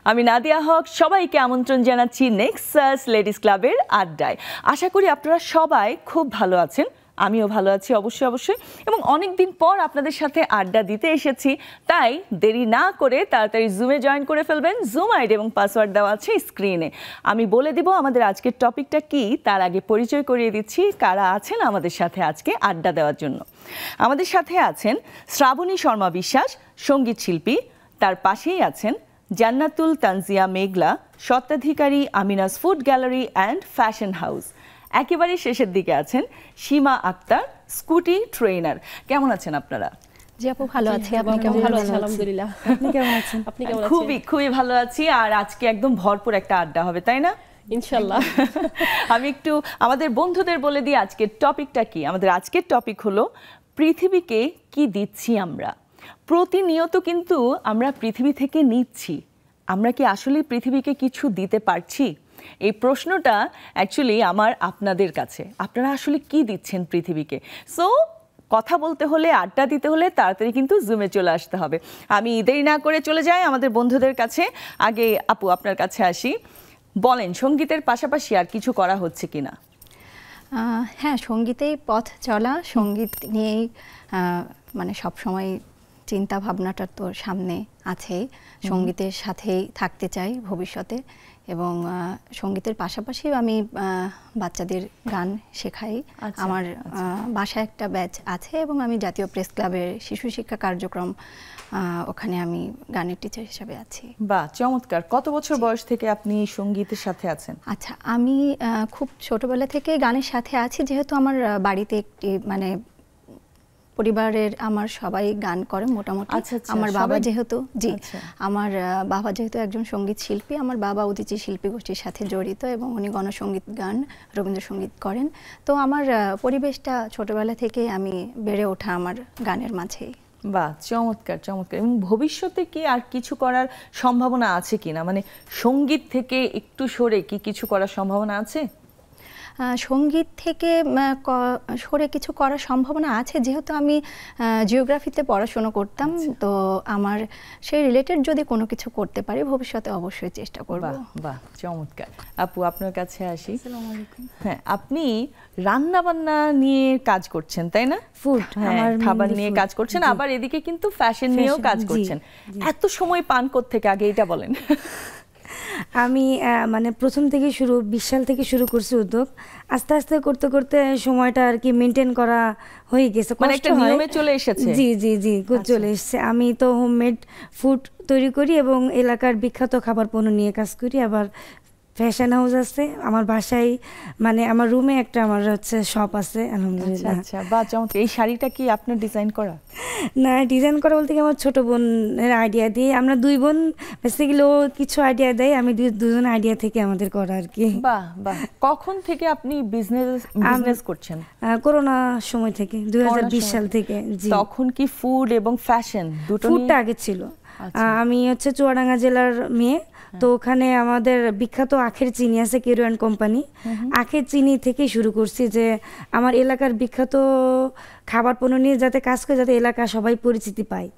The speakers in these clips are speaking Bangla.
আমি নাদিয়া হক সবাইকে আমন্ত্রণ জানাচ্ছি নেক্সাস লেডিস ক্লাবের আড্ডায়। আশা করি আপনারা সবাই খুব ভালো আছেন, আমিও ভালো আছি অবশ্যই এবং অনেক দিন পর আপনাদের সাথে আড্ডা দিতে এসেছি, তাই দেরি না করে তাড়াতাড়ি জুমে জয়েন করে ফেলবেন। জুম আইডি এবং পাসওয়ার্ড দেওয়া আছে স্ক্রিনে। আমি বলে দিব আমাদের আজকের টপিকটা কি, তার আগে পরিচয় করিয়ে দিচ্ছি কারা আছেন আমাদের সাথে আজকে আড্ডা দেওয়ার জন্য। আমাদের সাথে আছেন শ্রাবণী শর্মা বিশ্বাস, সঙ্গীত শিল্পী। তার পাশেই আছেন জান্নাতুল তানজিয়া মেঘলা, স্বত্বাধিকারী Aminas food gallery and fashion house. একেবারে শেষের দিকে আছেন সীমা আক্তার, স্কুটি ট্রেনার। কেমন আছেন আপনারা? জি আপু ভালো আছি, আপনি কেমন আছেন? আলহামদুলিল্লাহ, আপনি কেমন আছেন? আপনি কেমন আছেন? খুবই ভালো আছি। আর আজকে একদম ভরপুর একটা আড্ডা হবে, তাই না? ইনশাআল্লাহ। আমি একটু আমাদের বন্ধুদের বলে দিই আজকের টপিকটা কি। আমাদের আজকের টপিক হলো পৃথিবীকে কি দিচ্ছি আমরা। প্রতিনিয়ত কিন্তু আমরা পৃথিবী থেকে নিচ্ছি, আমরা কি আসলে পৃথিবীকে কিছু দিতে পারছি? এই প্রশ্নটা অ্যাকচুয়ালি আমার আপনাদের কাছে, আপনারা আসলে কি দিচ্ছেন পৃথিবীকে? সো কথা বলতে হলে, আড্ডা দিতে হলে তাড়াতাড়ি কিন্তু জুমে চলে আসতে হবে। আমি দেরি না করে চলে যাই আমাদের বন্ধুদের কাছে। আগে আপু আপনার কাছে আসি, বলেন সঙ্গীতের পাশাপাশি আর কিছু করা হচ্ছে কিনা? হ্যাঁ, সঙ্গীতেই পথ চলা, সঙ্গীত নিয়েই মানে সবসময় চিন্তা ভাবনাটা তো সামনে আছে। সঙ্গীতের সাথেই থাকতে চাই ভবিষ্যতে এবং সঙ্গীতের পাশাপাশি আমি বাচ্চাদের গান শেখাই। আমার বাসায় একটা ব্যাচ আছে এবং আমি জাতীয় প্রেস ক্লাবের শিশু শিক্ষা কার্যক্রম, ওখানে আমি গানের টিচার হিসেবে আছি। বাহ, চমৎকার। কত বছর বয়স থেকে আপনি সঙ্গীতের সাথে আছেন? আচ্ছা, আমি খুব ছোটবেলা থেকে গানের সাথে আছি, যেহেতু আমার বাড়িতে একটি মানে পরিবারের আমার সবাই গান করে মোটামুটি। আমার বাবা যেহেতু আমার বাবা যেহেতু একজন সঙ্গীত শিল্পী, আমার বাবা উদীচী শিল্পী গোষ্ঠীর সাথে জড়িত এবং উনি গণসঙ্গীত গান, রবীন্দ্রসঙ্গীত করেন। তো আমার পরিবেশটা ছোটবেলা থেকে আমি বেড়ে ওঠা আমার গানের মাঝেই। বাহ, চমৎকার। এবং ভবিষ্যতে কি আর কিছু করার সম্ভাবনা আছে কিনা, মানে সঙ্গীত থেকে একটু সরে কি কিছু করার সম্ভাবনা আছে? সঙ্গীত থেকে সরে কিছু করার সম্ভাবনা আছে, যেহেতু আমি জিওগ্রাফিতে পড়াশোনা করতাম। তো আমার সেই রিলেটেড যদি কোনো কিছু করতে পারি ভবিষ্যতে অবশ্যই চেষ্টা করব। বাহ, চমৎকার। আপু আপনার কাছে আসি। হ্যাঁ, আপনি রান্না বান্না নিয়ে কাজ করছেন, তাই না? ফুড, খাবার নিয়ে কাজ করছেন, আবার এদিকে কিন্তু ফ্যাশন নিয়েও কাজ করছেন। এত সময় পান কোত্থেকে, আগে এটা বলেন। আমি মানে প্রথম থেকে 20 সাল থেকে শুরু করছি উদ্যোগ। আস্তে আস্তে করতে করতে সময়টা আর কি মেনটেন করা হয়ে গেছে, মানে একটা নিয়মে চলে এসেছে। জি চলে এসেছে। আমি তো হোমমেড ফুড তৈরি করি এবং এলাকার বিখ্যাত খাবার পণ্য নিয়ে কাজ করি। আবার ফ্যাশন হাউস আছে আমার বাসায়, মানে আমার রুমে একটা আমার হচ্ছে শপ আছে। আলহামদুলিল্লাহ। আচ্ছা, বাহ, চমৎকার। এই শাড়িটা কি আপনার ডিজাইন করা? না, ডিজাইন করা বলতে কি আমার ছোট বোনের আইডিয়া দিয়ে, আমরা দুই বোন বেসিক্যালি, ও কিছু আইডিয়া দেয়, আমি দুজন আইডিয়া থেকে আমাদের করা আর কি। বাহ। কখন থেকে আপনি বিজনেস করছেন? করোনা সময় থেকে, 2020 সাল থেকে। তখন কি ফুড এবং ফ্যাশন দুটো? ফুডটা আগে ছিল। আমি হচ্ছে চুয়াডাঙ্গা জেলার মেয়ে, তো ওখানে আমাদের বিখ্যাত আখের চিনি আছে, কেরোয়ান কোম্পানি। আখের চিনি থেকে শুরু করছি, যে আমার এলাকার বিখ্যাত খাবার পণ্য নিয়ে যাতে কাজ করে, যাতে এলাকা সবাই পরিচিতি পায়,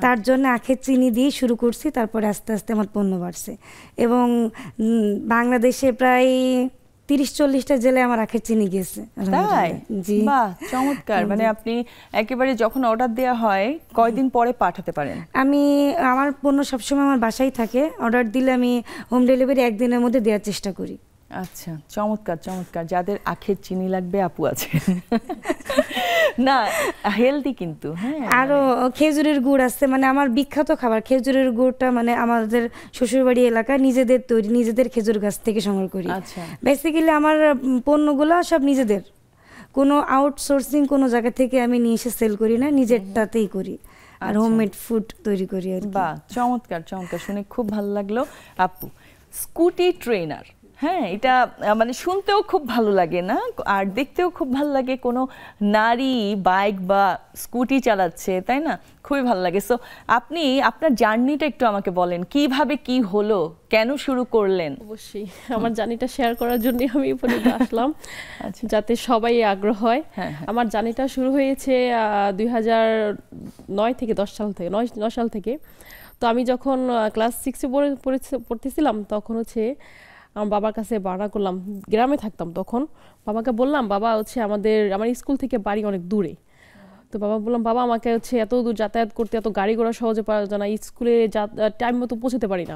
তার জন্য আখের চিনি দিয়ে শুরু করছি। তারপরে আস্তে আস্তে আমার পণ্য বাড়ছে এবং বাংলাদেশে প্রায় 30-40টা জেলায় আমার আখের চিনি গেছে। তাই? বাহ, চমৎকার। মানে আপনি একেবারে যখন অর্ডার দেওয়া হয় কয়দিন পরে পাঠাতে পারেন? আমার পণ্য সবসময় আমার বাসায় থাকে। অর্ডার দিলে আমি হোম ডেলিভারি একদিনের মধ্যে দেওয়ার চেষ্টা করি। আচ্ছা, চমৎকার। যাদের আখের চিনি লাগবে আপু আছে। না, হেলদি কিন্তু। হ্যাঁ, আরো খেজুরের গুড় আছে, মানে আমার বিখ্যাত খাবার খেজুরের গুড়টা, মানে আমাদের শ্বশুরবাড়ি এলাকা নিজেদের তৈরি, নিজেদের খেজুর গাছ থেকে সংগ্রহ করি। আচ্ছা, বেসিক্যালি আমার পণ্যগুলো সব নিজেদের, কোনো আউটসোর্সিং কোনো জায়গা থেকে আমি নিয়ে এসে সেল করি না, নিজেরটাতেই করি। আর হোমমেড ফুড তৈরি করি আর কি। বাহ, চমৎকার। শুনে খুব ভালো লাগলো। আপু স্কুটি ট্রেনার, হ্যাঁ, এটা মানে শুনতেও খুব ভালো লাগে না, আর দেখতেও খুব ভালো লাগে। কোনো নারী বাইক বা স্কুটি চালাচ্ছে, তাই না? খুবই ভালো লাগে। সো আপনি আপনার জার্নিটা একটু আমাকে বলেন, কিভাবে কি হলো, কেন শুরু করলেন? অবশ্যই আমার জার্নিটা শেয়ার করার জন্য আমি উপরে আসলাম, যাতে সবাই আগ্রহ হয়। আমার জার্নিটা শুরু হয়েছে 2009 থেকে 10 সাল থেকে, 9 সাল থেকে। তো আমি যখন ক্লাস 6-এ পড়তেছিলাম তখন হচ্ছে আমার বাবার কাছে বায়না করলাম, গ্রামে থাকতাম তখন, বাবাকে বললাম বাবা হচ্ছে আমার স্কুল থেকে বাড়ি অনেক দূরে। তো বাবা বললাম বাবা আমাকে হচ্ছে এত দূর যাতায়াত করতে, এত গাড়ি ঘোড়া সহজে পাওয়া যায় না, স্কুলে টাইম মতো পৌঁছতে পারি না।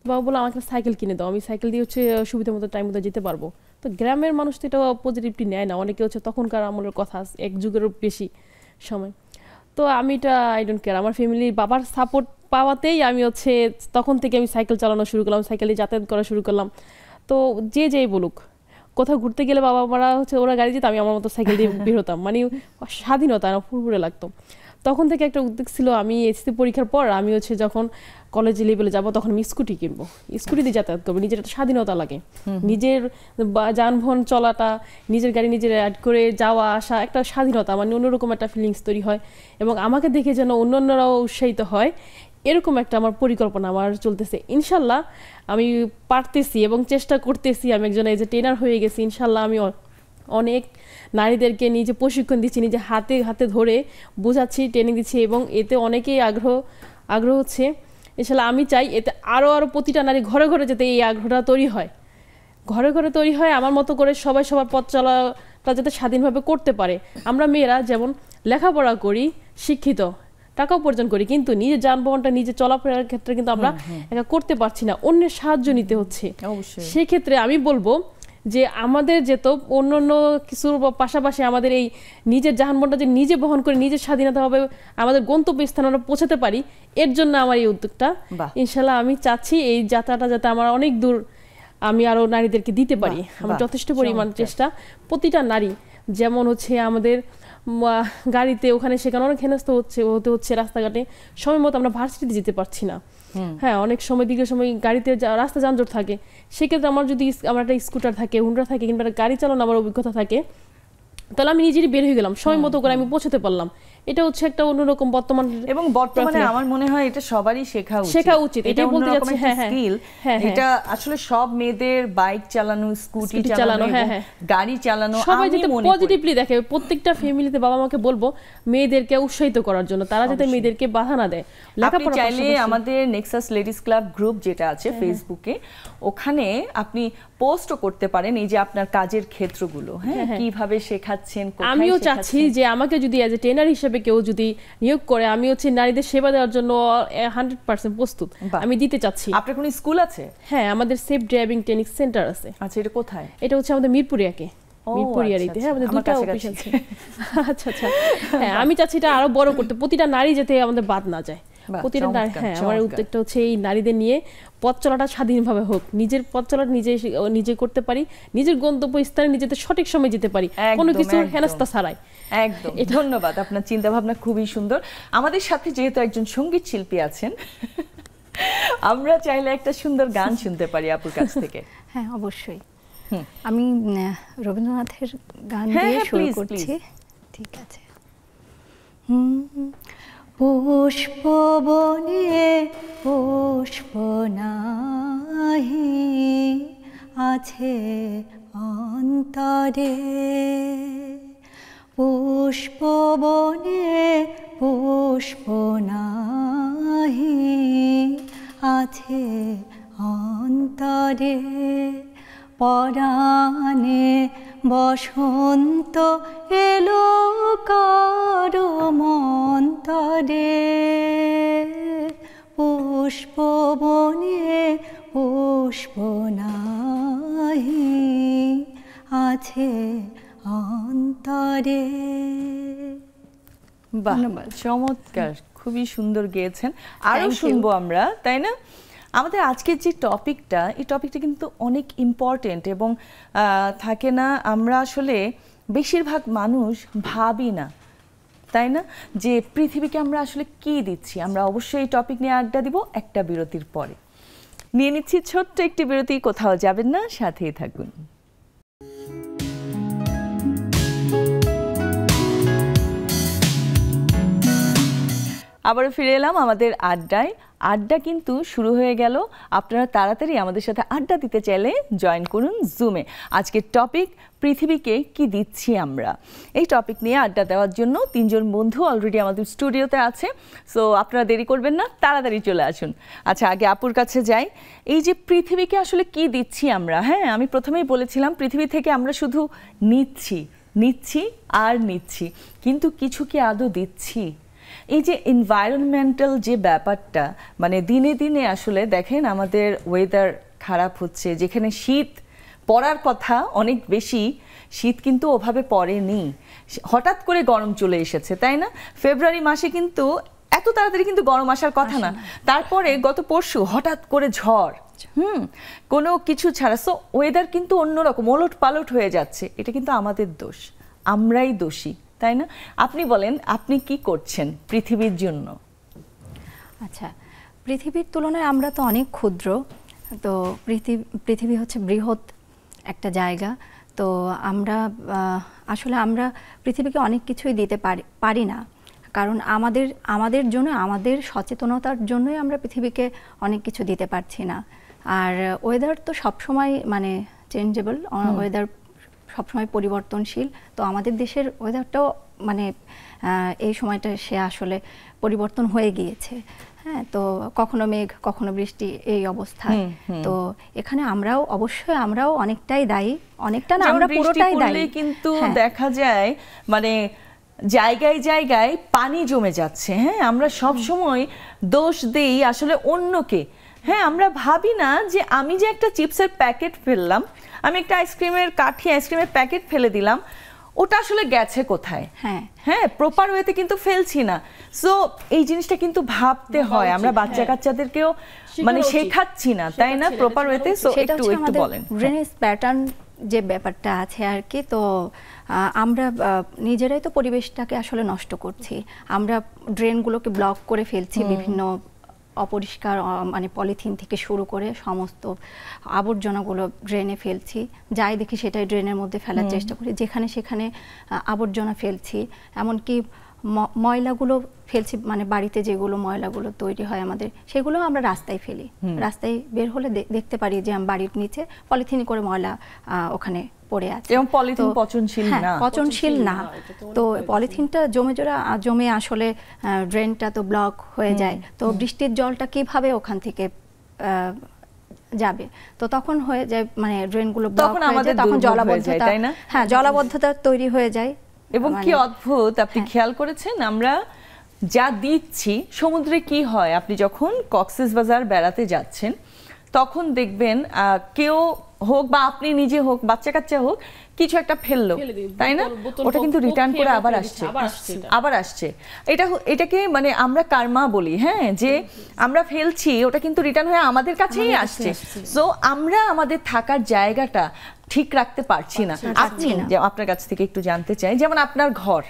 তো বাবা বললো আমাকে সাইকেল কিনে দাও, আমি সাইকেল দিয়ে হচ্ছে সুবিধা মতো টাইম মতো যেতে পারবো। তো গ্রামের মানুষ তো এটা পজিটিভলি নেয় না, অনেকে হচ্ছে তখনকার আমলের কথা, এক যুগেরও বেশি সময়। তো আমি এটা আই ডোন্ট কেয়ার, আমার ফ্যামিলির বাবার সাপোর্ট পাওয়াতেই আমি হচ্ছে তখন থেকে আমি সাইকেল চালানো শুরু করলাম, সাইকেলে যাতায়াত করা শুরু করলাম। তো যেই বলুক, কোথাও ঘুরতে গেলে বাবা মারা হচ্ছে ওরা গাড়ি যেত, আমি আমার মতো সাইকেল দিয়ে বের হতাম, মানে স্বাধীনতা ফুরফুরে লাগতো। তখন থেকে একটা উদ্যোগ ছিল, আমি এসএসসি পরীক্ষার পর আমি হচ্ছে যখন কলেজ লেভেলে যাব তখন আমি স্কুটি কিনবো, স্কুটি দিয়ে যাতায়াত করবো, নিজের একটা স্বাধীনতা লাগে, নিজের যানবাহন চলাটা, নিজের গাড়ি নিজের অ্যাড করে যাওয়া আসা, একটা স্বাধীনতা, মানে অন্যরকম একটা ফিলিংস তৈরি হয় এবং আমাকে দেখে যেন অন্যান্যরাও উৎসাহিত হয়, এরকম একটা আমার পরিকল্পনা আমার চলতেছে। ইনশাল্লাহ আমি পারতেছি এবং চেষ্টা করতেছি, আমি একজন এই যে ট্রেনার হয়ে গেছি, ইনশাল্লাহ আমি অনেক নারীদেরকে নিজে প্রশিক্ষণ দিচ্ছি, নিজে হাতে হাতে ধরে বোঝাচ্ছি, ট্রেনিং দিচ্ছি এবং এতে অনেকেই আগ্রহ হচ্ছে। ইনশাল্লাহ আমি চাই এতে আরও প্রতিটা নারী ঘরে ঘরে যাতে এই আগ্রহটা তৈরি হয়, ঘরে ঘরে তৈরি হয়, আমার মতো করে সবাই সবার পথ চলাটা যাতে স্বাধীনভাবে করতে পারে। আমরা মেয়েরা যেমন লেখাপড়া করি, শিক্ষিত, টাকা উপার্জন করি, কিন্তু নিজের যানবাহনটা নিজে চলাফেরার ক্ষেত্রে কিন্তু আমরা একা করতে পারছি না, অন্যের সাহায্য নিতে হচ্ছে। সেক্ষেত্রে আমি বলবো যে আমাদের যেত অন্য কিছুর পাশাপাশি আমাদের এই নিজের যানবাহনটা যে নিজে বহন করে নিজের স্বাধীনতাভাবে আমাদের গন্তব্যস্থানে আমরা পৌঁছাতে পারি, এর জন্য আমার এই উদ্যোগটা। ইনশাল্লাহ আমি চাচ্ছি এই যাত্রাটা যাতে আমার অনেক দূর আমি আরো নারীদেরকে দিতে পারি। আমার যথেষ্ট পরিমাণ চেষ্টা, প্রতিটা নারী যেমন হচ্ছে আমাদের গাড়িতে ওখানে সেখানে অনেক হেনস্থ হতে হচ্ছে, রাস্তাঘাটে সময় মতো আমরা ভার্সিটিতে যেতে পারছি না, হ্যাঁ অনেক সময় দীর্ঘ সময় গাড়িতে রাস্তা যানজট থাকে, সেক্ষেত্রে আমার যদি আমার একটা স্কুটার থাকে, হুন্ডা থাকে, কিংবা গাড়ি চালানো আমার অভিজ্ঞতা থাকে, তাহলে আমি নিজেরই বের হয়ে গেলাম, সময় মতো করে আমি পৌঁছাতে পারলাম। এটা হচ্ছে একটা অন্যরকম বর্তমানে আমার মনে হয় এটা সবারই শেখা উচিত। এটাই বলতে যাচ্ছি, হ্যাঁ এটা আসলে সব মেয়েদের বাইক চালানো, স্কুটি চালানো, গাড়ি চালানো সবাই যাতে পজিটিভলি দেখে। প্রত্যেকটা ফ্যামিলিতে বাবা মাকে বলবো মেয়েদেরকে উৎসাহিত করার জন্য, তারা যাতে মেয়েদেরকে বাধা না দেয়। আপনি চাইলে আমাদের নেক্সাস লেডিস ক্লাব গ্রুপ যেটা আছে ফেসবুকে, ওখানে আপনি পোস্টও করতে পারেন এই যে আপনার কাজের ক্ষেত্রগুলো, হ্যাঁ কিভাবে শেখাচ্ছেন। আমিও চাচ্ছি যে আমাকে যদি অ্যাজ এ ট্রেনার হিসেবে কেউ যদি নিয়োগ করে, আমি হচ্ছে নারীদের সেবা দেওয়ার জন্য 100% প্রস্তুত, আমি দিতে চাচ্ছি। আপনার কোনো স্কুল আছে? হ্যাঁ, আমাদের সেফ ড্রাইভিং ট্রেনিং সেন্টার আছে। আচ্ছা, এটা কোথায়? এটা হচ্ছে আমাদের মিরপুরিয়াকে, মিরপুরিয়ারিতে। হ্যাঁ, আমাদের দুটো অফিস আছে। আচ্ছা আচ্ছা, হ্যাঁ আমি চাচ্ছি এটা আরো বড় করতে, প্রতিটা নারী যাতে আমাদের বাদ না যায়, প্রতিটা নারী। হ্যাঁ, আমার উদ্যোগটা হচ্ছে এই নারীদের নিয়ে পথ চলাটা স্বাধীনভাবে হোক, নিজের পথ চলাটা নিজে করতে পারি, নিজের গন্তব্য স্থানে নিজেদের সঠিক সময় যেতে পারি, কোনো কিছু হেনস্থা ছাড়াই। একদম, ধন্যবাদ। আপনার চিন্তা ভাবনা খুবই সুন্দর। আমাদের সাথে যেহেতু একজন সঙ্গীত শিল্পী আছেন, আমরা চাইলে একটা সুন্দর গান শুনতে পারি আপুর কাছ থেকে। হ্যাঁ অবশ্যই, আমি রবীন্দ্রনাথের গান দিয়ে শুরু করছি। ঠিক আছে। পুষ্প বনে পুষ্প নাহি আছে অন্তরে, পুষ্প বনে পুষ্প নাহি আছে অন্তরে, পরাণে বসন্ত এলো কারো মন্তরে, পুষ্প বনে পুষ্প নাহি আছে অন্তরে। বাহ, চমৎকার, খুবই সুন্দর গেয়েছেন। আরো শুনবো আমরা, তাই না? আমাদের আজকের যে টপিকটা, এই টপিকটা কিন্তু অনেক ইম্পর্টেন্ট এবং থাকে না, আমরা আসলে বেশিরভাগ মানুষ ভাবি না, তাই না, যে পৃথিবীকে আমরা আসলে কি দিচ্ছি। আমরা অবশ্যই এই টপিক নিয়ে আড্ডা দিব একটা বিরতির পরে। নিয়ে নিচ্ছি ছোট্ট একটি বিরতি, কোথাও যাবেন না, সাথেই থাকুন। আবারও ফিরে এলাম আমাদের আড্ডায়। আড্ডা কিন্তু শুরু হয়ে গেল। আপনারা তাড়াতাড়ি আমাদের সাথে আড্ডা দিতে চাইলে জয়েন করুন জুমে। আজকের টপিক পৃথিবীকে কি দিচ্ছি আমরা। এই টপিক নিয়ে আড্ডা দেওয়ার জন্য তিনজন বন্ধু অলরেডি আমাদের স্টুডিওতে আছে। সো আপনারা দেরি করবেন না, তাড়াতাড়ি চলে আসুন। আচ্ছা, আগে আপুর কাছে যাই। এই যে পৃথিবীকে আসলে কি দিচ্ছি আমরা, হ্যাঁ আমি প্রথমেই বলেছিলাম পৃথিবী থেকে আমরা শুধু নিচ্ছি আর নিচ্ছি, কিন্তু কিছু কি আদৌ দিচ্ছি? এই যে এনভায়রনমেন্টাল যে ব্যাপারটা, মানে দিনে দিনে আসলে দেখেন আমাদের ওয়েদার খারাপ হচ্ছে। যেখানে শীত পড়ার কথা অনেক বেশি, শীত কিন্তু ওভাবে পড়েনি, হঠাৎ করে গরম চলে এসেছে, তাই না? ফেব্রুয়ারি মাসে কিন্তু এত তাড়াতাড়ি কিন্তু গরম আসার কথা না, তারপরে গত পরশু হঠাৎ করে ঝড়, কোনো কিছু ছাড়া। সো ওয়েদার কিন্তু অন্যরকম ওলট পালট হয়ে যাচ্ছে। এটা কিন্তু আমাদের দোষ, আমরাই দোষী, তাই না? আপনি বলেন, আপনি কি করছেন পৃথিবীর জন্য? আচ্ছা, পৃথিবীর তুলনায় আমরা তো অনেক ক্ষুদ্র। তো পৃথিবী হচ্ছে বৃহৎ একটা জায়গা। তো আমরা আসলে আমরা পৃথিবীকে অনেক কিছুই দিতে পারি না, কারণ আমাদের জন্য, আমাদের সচেতনতার জন্যই আমরা পৃথিবীকে অনেক কিছু দিতে পারছি না। আর ওয়েদার তো সবসময় মানে চেঞ্জেবল, ওয়েদার সবসময় পরিবর্তনশীল। তো আমাদের দেশের ওয়েদারটাও মানে এই সময়টা সে আসলে পরিবর্তন হয়ে গিয়েছে। হ্যাঁ, তো কখনো মেঘ কখনো বৃষ্টি, এই অবস্থা। তো এখানে আমরাও অনেকটাই দায়ী, অনেকটা না, আমরা পুরোটাই দায়ী। কিন্তু দেখা যায় মানে জায়গায় জায়গায় পানি জমে যাচ্ছে। হ্যাঁ, আমরা সব সময় দোষ দেই আসলে অন্যকে। হ্যাঁ, আমরা ভাবি না যে আমি যে একটা চিপসের প্যাকেট ফেললাম, আমি একটা আইসক্রিমের প্যাকেট ফেলে দিলাম, ওটা আসলে গেছে কোথায়? হ্যাঁ, প্রপার ওয়েতে কিন্তু ফেলছি না। সো এই জিনিসটা কিন্তু ভাবতে হয়। আমরা বাচ্চা কাচ্চাদেরকেও মানে শেখাচ্ছি না, তাই না, প্রপার ওয়েতে। সো একটু বলেন ড্রেনেজ প্যাটার্ন যে ব্যাপারটা আছে আর কি। তো আমরা নিজেরাই তো পরিবেশটাকে আসলে নষ্ট করছি। আমরা ড্রেনগুলোকে ব্লক করে ফেলছি, বিভিন্ন অপরিষ্কার মানে পলিথিন থেকে শুরু করে সমস্ত আবর্জনাগুলো ড্রেনে ফেলছি। যাই দেখি সেটাই ড্রেনের মধ্যে ফেলার চেষ্টা করি, যেখানে সেখানে আবর্জনা ফেলছি। এমনকি ময়লাগুলো ফেলছি, মানে বাড়িতে যেগুলো ময়লাগুলো তৈরি হয় আমাদের, সেগুলো আমরা রাস্তায় ফেলি। রাস্তায় বের হলে দেখতে পারি যে বাড়ির নিচে পলিথিন করে ময়লা ওখানে পড়ে আছে, এবং পলিথিন পচনশীল না। তো পলিথিনটা জমে আসলে ড্রেনটা তো ব্লক হয়ে যায়। তো বৃষ্টির জলটা কিভাবে ওখান থেকে যাবে? তো তখন হয়ে যায় মানে ড্রেনগুলো ব্লক হয়ে যায়, তখন জলাবদ্ধতা, জলাবদ্ধতা তৈরি হয়ে যায়। এবং কি অদ্ভুত, আপনি খেয়াল করেছেন আমরা যা দিচ্ছি সমুদ্রে কি হয়? আপনি যখন কক্সবাজার বেড়াতে যাচ্ছেন তখন দেখবেন কেউ হোক বা আপনি নিজে হোক, বাচ্চা কাচ্চা হোক, কিছু একটা ফেললো, তাই না? ওটা কিন্তু রিটার্ন করে আবার আসছে। এটাকে মানে আমরা কার্মা বলি। হ্যাঁ, যে আমরা ফেলছি, ওটা কিন্তু রিটার্ন হয়ে আমাদের কাছেই আসছে। সো আমরা আমাদের থাকার জায়গাটা ঠিক রাখতে পারছি না। আপনি আপনার কাছ থেকে একটু জানতে চাই, যেমন আপনার ঘর,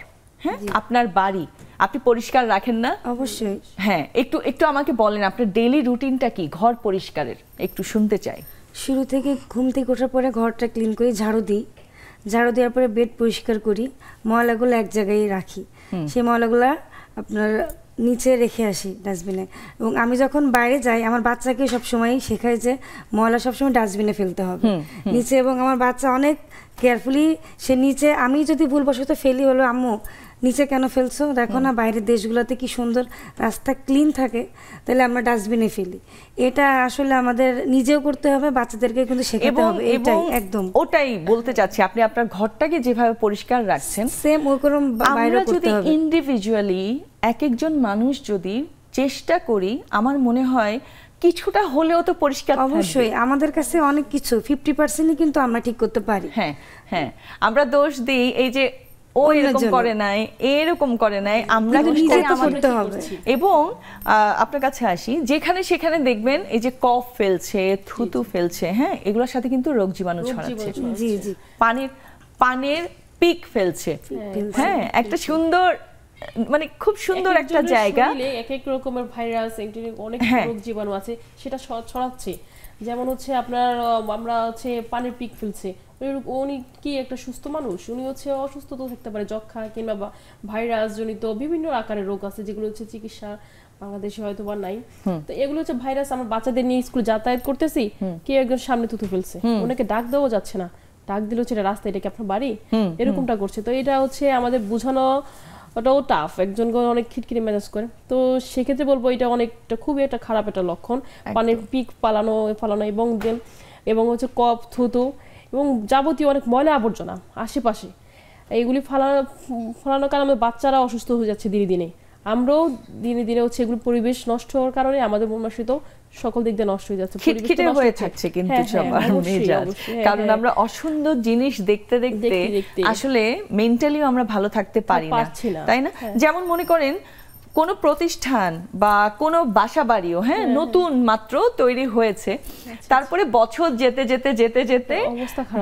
হ্যাঁ আপনার বাড়ি, আপনি পরিষ্কার রাখেন না? অবশ্যই। হ্যাঁ, একটু আমাকে বলেন আপনার ডেইলি রুটিনটা কি ঘর পরিষ্কারের, একটু শুনতে চাই। শুরু থেকে ঘুম থেকে ওঠার পরে ঘরটা ক্লিন করি, ঝাড়ু দেওয়ার পরে বেড পরিষ্কার করি, ময়লাগুলো এক জায়গায় রাখি। সেই ময়লাগুলো আপনার নিচে রেখে আসি ডাস্টবিনে। এবং আমি যখন বাইরে যাই আমার বাচ্চাকে সবসময় শেখাই যে ময়লা সবসময় ডাস্টবিনে ফেলতে হবে নিচে। এবং আমার বাচ্চা অনেক কেয়ারফুলি সে নিচে, আমি যদি ভুলবশত ফেলি, হলো আম্মু নিচে কেন ফেলছো, দেখো না বাইরের দেশগুলোতে কি সুন্দর রাস্তা ক্লিন থাকে, তাহলে আমরা ডাস্টবিনে ফেলি। এটা আসলে আমাদের নিজেও করতে হবে, বাচ্চাদেরকে কিন্তু শেখাতে হবে। এটাই একদম ওটাই বলতে চাচ্ছি, আপনি আপনার ঘরটাকে যেভাবে পরিষ্কার রাখছেন সেম ওরকম বাইরে করতে হবে। ইন্ডিভিজুয়ালি এক একজন মানুষ যদি চেষ্টা করি, আমার মনে হয় কিছুটা হলেও তো পরিষ্কার। অবশ্যই আমাদের কাছে অনেক কিছু 50% কিন্তু আমরা ঠিক করতে পারি। হ্যাঁ, আমরা দোষ দিই এই যে ও এরকম করে নাই, এরকম করে নাই, আমরা করতে হবে। এবং আপনার কাছে আসি, যেখানে সেখানে দেখবেন এই যে কফ ফেলছে, থুতু ফেলছে, হ্যাঁ এগুলোর সাথে কিন্তু রোগ জীবাণু ছড়াচ্ছে। পানের পিক ফেলছে। হ্যাঁ, একটা সুন্দর মানে খুব সুন্দর একটা জায়গা, এক এক রকমের ভাইরাস, অনেক রোগ জীবাণু আছে, সেটা ছড়াচ্ছে। যেমন হচ্ছে আপনার আমরা হচ্ছে পানির পিক ফেলছে, উনি কি একটা সুস্থ মানুষ? উনি হচ্ছে অসুস্থ তো থাকতে পারে, যক্ষা কিংবা ভাইরাস জনিত বিভিন্ন আকারের রোগ আছে যেগুলো হচ্ছে চিকিৎসা বাংলাদেশে হয়তো বা নাই। তো এগুলো হচ্ছে ভাইরাস। আমরা বাচ্চাদের নিয়ে স্কুলে যাতায়াত করতেছি, কেউ একজন সামনে থুতু ফেলছে, ওনাকে ডাক দেওয়া যাচ্ছে না, ডাক দিল হচ্ছে এটা রাস্তা, এটা কি আপনার বাড়ি, এরকমটা করছে। তো এটা হচ্ছে আমাদের বোঝানো ওটাও টাফ, একজন অনেক খিটখিরি মেজাজ করে। তো সেক্ষেত্রে বলবো এটা অনেকটা খুবই একটা খারাপ একটা লক্ষণ, পানির পিক ফালানো এবং হচ্ছে কফ, থুতু এবং যাবতীয় অনেক ময়লা আবর্জনা আশেপাশে এইগুলি ফলানোর কারণে আমাদের বাচ্চারা অসুস্থ হয়ে যাচ্ছে দিনে দিনে। আমরাও দিনে দিনে হচ্ছে এগুলো পরিবেশ নষ্ট হওয়ার কারণে আমাদের মনমানসিক সকল দিক দিয়ে নষ্ট হয়ে যাচ্ছে, খিটখিটে হয়ে থাকছে কিন্তু সবার মেজাজ, কারণ আমরা অসুন্দর জিনিস দেখতে দেখতে আসলে মেন্টালিও আমরা ভালো থাকতে পারি না, তাই না? যেমন মনে করেন কোন প্রতিষ্ঠান বা কোন বাসা বাড়িও নতুন মাত্র তৈরি হয়েছে, তারপরে বছর যেতে যেতে যেতে যেতে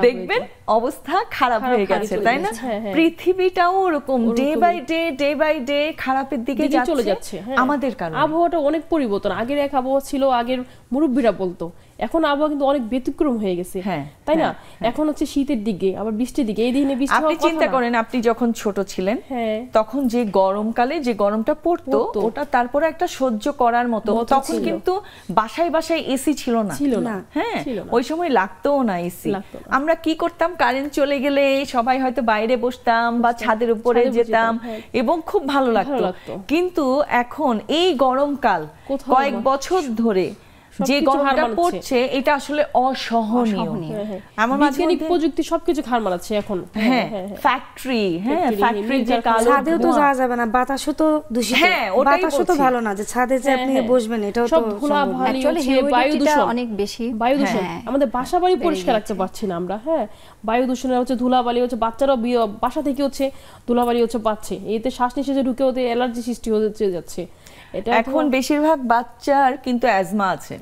দেখবেন অবস্থা খারাপ হয়ে গেছে, তাই না? পৃথিবীটাও ওরকম ডে বাই ডে খারাপের দিকে চলে যাচ্ছে আমাদের কারণে। আবহাওয়াটা অনেক পরিবর্তন, আগের এক আবহাওয়া ছিল, আগের মুরব্বীরা বলতো, এখন আবহাওয়া কিন্তু অনেক ব্যতিক্রম হয়ে গেছে, তাই না? এখন হচ্ছে শীতের দিকে আবার বৃষ্টির দিকে, এই দিনে বৃষ্টি। আপনি চিন্তা করেন আপনি যখন ছোট ছিলেন তখন যে গরমকালে যে গরমটা পড়তো ওটা তারপরে একটা সহ্য করার মতো, তখন কিন্তু বাসায় বাসায় এসি ছিল না, ওই সময় লাগতোও না এসি। আমরা কি করতাম, কারেন্ট চলে গেলে সবাই হয়তো বাইরে বসতাম বা ছাদের উপরে যেতাম এবং খুব ভালো লাগতো। কিন্তু এখন এই গরমকাল কয়েক বছর ধরে যে গরমটা পড়ছে এটা আসলে অসহনীয়। আমার বৈজ্ঞানিক প্রযুক্তি সবকিছু হার মানাচ্ছে এখন। ফ্যাক্টরি যে কালো, ছাদেও তো যাওয়া যাবে না, বাতাসও তো দূষিত, বাতাসও তো ভালো না যে ছাদে যে আপনি বসবেন, এটাও তো ধুলাবালি, বায়ু দূষণ অনেক বেশি, বায়ু দূষণ। আমাদের বাসা বাড়ি পরিষ্কার রাখতে পারছি না আমরা, বায়ু দূষণের হচ্ছে ধুলাবালি হচ্ছে, বাচ্চারাও বাসা থেকে হচ্ছে ধুলাবালি হচ্ছে পাচ্ছে, এতে শ্বাস নিঃশ্বাসে ঢুকে ওদের অ্যালার্জি সৃষ্টি হতে যাচ্ছে। এখন বেশিরভাগ বাচ্চার কিন্তু অ্যাজমা আছে,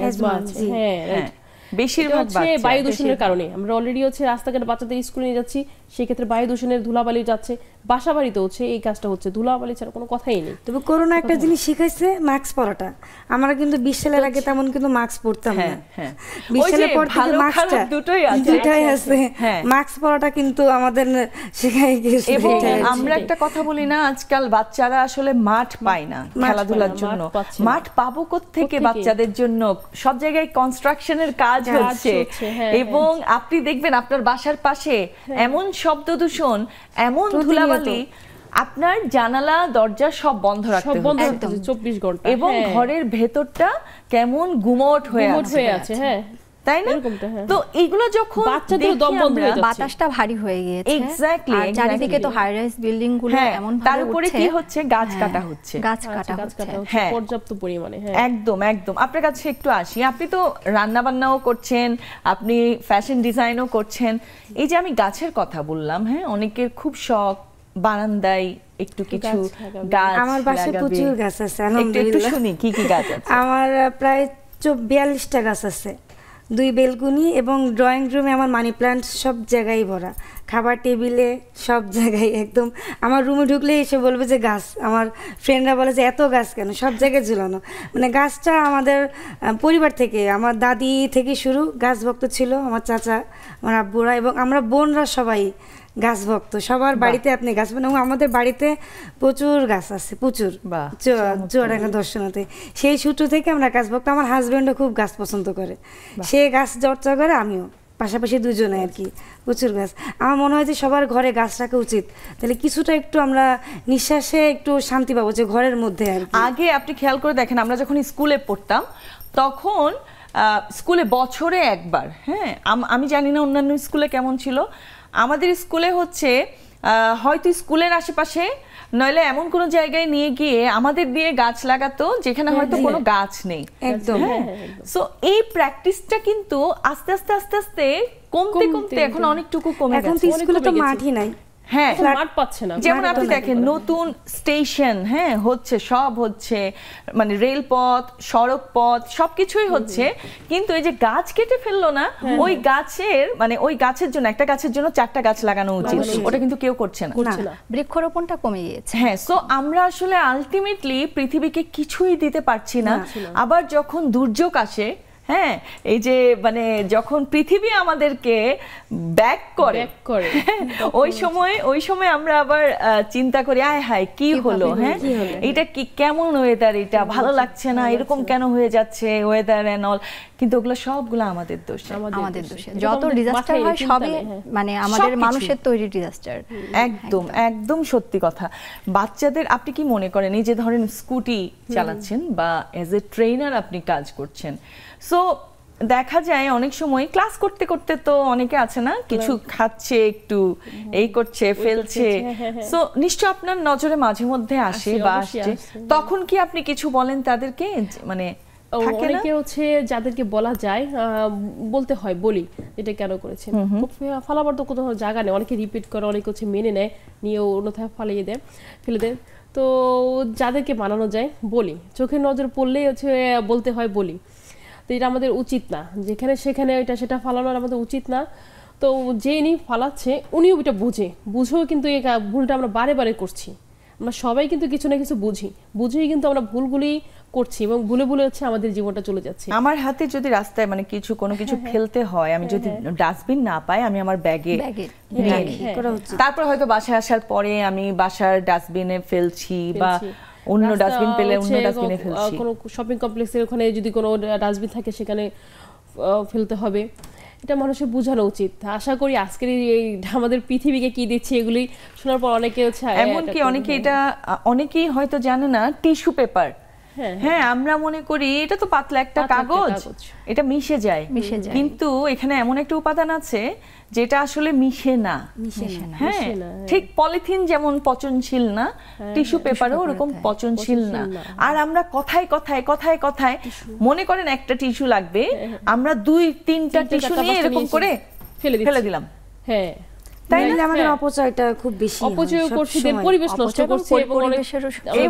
বেশিরভাগ বায়ু দূষণের কারণে। আমরা অলরেডি হচ্ছে রাস্তাঘাটে বাচ্চাদের স্কুলে নিয়ে যাচ্ছি, সেক্ষেত্রে বায়ু দূষণের ধুলাবালি যাচ্ছে, বাসা বাড়িতে হচ্ছে এই কাজটা হচ্ছে, ধুলাবালি ছাড়া কোনো কথাই নেই। তবে করোনা একটা জিনিস শিখাইছে, মাস্ক পরাটা। আমরা কিন্তু 20 সালের আগে তেমন কিন্তু মাস্ক পরতাম না, 20 সালের পর থেকে মাস্কটা দুটোই আছে, মাস্ক পরাটা কিন্তু আমাদের শেখাই গেছে। এবং আমরা একটা কথা বলি না, আজকাল বাচ্চারা আসলে মাঠ পায় না খেলাধুলার জন্য, মাঠ পাবো কোত্থেকে বাচ্চাদের জন্য? সব জায়গায় কনস্ট্রাকশনের কাজ হচ্ছে, এবং আপনি দেখবেন আপনার বাসার পাশে এমন শব্দ দূষণ, এমন ধুলাবালি, আপনার জানালা দরজা সব বন্ধ রাখতে হবে 24 ঘন্টা, এবং ঘরের ভেতরটা কেমন গুমোট হয়ে আছে, তাই না? তো এগুলো যখন বাচ্চাদের দম বন্ধ হয়ে যাচ্ছে, বাতাসটা ভারী হয়ে গিয়েছে, এক্স্যাক্টলি, চারিদিকে তো হাই রাইজ বিল্ডিং গুলো এমন ভাবে তার উপরে কি হচ্ছে, গাছ কাটা হচ্ছে, পর্যাপ্ত পরিমাণে। একদম একদম। আপনার কাছে একটু আসি, আপনি তো রান্না বান্নাও করছেন, আপনি ফ্যাশন ডিজাইনও করছেন। এই যে আমি গাছের কথা বললাম, অনেকের খুব শখ বারান্দায় একটু কিছু গাছ, আমার বাসায় প্রচুর গাছ আছে, আলহামদুলিল্লাহ। একটু শুনি কি কি গাছ আছে। আমার প্রায় 42টা গাছ আছে, 2 বেলকুনি, এবং ড্রয়িং রুমে আমার মানি প্ল্যান্ট সব জায়গায় ভরা, খাবার টেবিলে সব জায়গায়। একদম আমার রুমে ঢুকলে এসে বলবে যে গাছ, আমার ফ্রেন্ডরা বলে যে এত গাছ কেন, সব জায়গায় ঝুলানো। মানে গাছটা আমাদের পরিবার থেকে, আমার দাদি থেকে শুরু গাছ ভক্ত ছিল, আমার চাচা, আমার আব্বুরা এবং আমরা বোনরা সবাই গাছ ভক্ত। সবার বাড়িতে আপনি গাছ পাবেন, এবং আমাদের বাড়িতে প্রচুর গাছ আছে, প্রচুর, চুয়াডাঙ্গা দর্শনাতে। সেই সূত্র থেকে আমরা গাছ ভক্ত। আমার হাজবেন্ডও খুব গাছ পছন্দ করে, সে গাছ চর্চা করে, আমিও, পাশাপাশি দুজনে আর কি, প্রচুর গাছ। আমার মনে হয় যে সবার ঘরে গাছ রাখা উচিত, তাহলে কিছুটা একটু আমরা নিঃশ্বাসে একটু শান্তি পাবো, যে ঘরের মধ্যে আর কি। আগে আপনি খেয়াল করে দেখেন, আমরা যখন স্কুলে পড়তাম তখন স্কুলে বছরে একবার, আমি জানি না অন্যান্য স্কুলে কেমন ছিল, আমাদের স্কুলে হচ্ছে হয়তো স্কুলের আশেপাশে নইলে এমন কোনো জায়গায় নিয়ে গিয়ে আমাদের দিয়ে গাছ লাগাতো যেখানে হয়তো কোনো গাছ নেই। একদম। সো এই প্র্যাকটিসটা কিন্তু আস্তে আস্তে আস্তে আস্তে কমতে কমতে এখন অনেকটুকু কমে গেছে। এখন তো স্কুলে তো মাঠই নাই, মাঠ পাচ্ছে না। যেমন আপনি দেখেন নতুন স্টেশন হচ্ছে, সব হচ্ছে, মানে রেলপথ, সড়ক পথ, সবকিছুই হচ্ছে, কিন্তু এই যে গাছ কেটে ফেললো না, ওই গাছের মানে ওই গাছের জন্য, একটা গাছের জন্য 4টা গাছ লাগানো উচিত, ওটা কিন্তু কেউ করছে না। বৃক্ষরোপণটা কমে গিয়েছে। সো আমরা আসলে আলটিমেটলি পৃথিবীকে কিছুই দিতে পারছি না। আবার যখন দুর্যোগ আসে, হ্যাঁ এই যে মানে যখন পৃথিবী আমাদেরকে ব্যাক করে ওই সময় আমরা আবার চিন্তা করি আয় হায় কি হলো, হ্যাঁ এটা কি কেমন ওয়েদার, এটা ভালো লাগছে না, এরকম কেন হয়ে যাচ্ছে ওয়েদার এন্ড অল, কিন্তু ওগুলো সবগুলো আমাদের দোষ। আমাদের দোষে যত ডিজাস্টার হয় সবই মানে আমাদের মানুষের তৈরি ডিজাস্টার। একদম একদম সত্যি কথা। বাচ্চাদের আপনি কি মনে করেন এই যে ধরেন স্কুটি চালাচ্ছেন বা এজ এ ট্রেনার আপনি কাজ করছেন, সো দেখা যায় অনেক সময় ক্লাস করতে করতে তো অনেকে আছে না কিছু খাচ্ছে একটু এই করছে ফেলছে, সো নিশ্চয় আপনার নজরে মাঝে মধ্যে আসে বা আসছে, তখন কি আপনি কিছু বলেন তাদেরকে? মানে অনেকে হচ্ছে যাদেরকে বলা যায় বলতে হয়, বলি এটা কেন করেছেন, ফালাবার তো কোনো জায়গা নেই, অনেকে রিপিট করে, অনেকে হচ্ছে মেনে নেয়, নিয়ে অন্যথায় ফালিয়ে দেয়, ফেলে দেয়। তো যাদেরকে মানানো যায় বলি, চোখের নজর পড়লেই হচ্ছে বলতে হয়, বলি। তো এটা আমাদের উচিত না, যেখানে সেখানে এটা সেটা ফালানোর আমাদের উচিত না। তো যে ইনি ফালাচ্ছে উনিও এটা বুঝেও কিন্তু এই ভুলটা আমরা বারে বারে করছি। আমরা সবাই কিন্তু কিছু না কিছু বুঝেই কিন্তু আমরা ভুলগুলি করছি এবং ভুলে ভুলে হচ্ছে আমাদের জীবনটা চলে যাচ্ছে। আমার হাতে যদি রাস্তায় মানে কোনো কিছু ফেলতে হয়, আমি যদি ডাস্টবিন না পাই, আমি আমার ব্যাগে তারপর হয়তো বাসায় আসার পরে আমি বাসার ডাস্টবিনে ফেলছি বা অন্য ডাস্টবিন পেলে অন্য ডাস্টবিনে ফেলছি। কোনো শপিং কমপ্লেক্সের ওখানে যদি কোনো ডাস্টবিন থাকে সেখানে ফেলতে হবে, এটা মানুষের বোঝানো উচিত। আশা করি আজকের এই আমাদের পৃথিবীকে কি দিচ্ছে এগুলি শোনার পর অনেকে হচ্ছে এমনকি অনেকে এটা অনেকেই হয়তো জানে না টিস্যু পেপার, হ্যাঁ আমরা মনে করি এটা তো পাতলা একটা কাগজ, এটা মিশে যায়, কিন্তু এখানে এমন একটা উপাদান আছে যেটা আসলে মিশে না। হ্যাঁ ঠিক পলিথিন যেমন পচনশীল না, টিস্যু পেপারও ওরকম পচনশীল না। আর আমরা কথায় কথায় কথায় কথায় মনে করেন একটা টিস্যু লাগবে, আমরা 2-3টা টিস্যু নিয়ে এরকম করে ফেলে দিলাম। হ্যাঁ তাই না, আমাদের অপচয়টা খুব বেশি, অপচয় করছি, পরিবেশ নষ্ট করছি এবং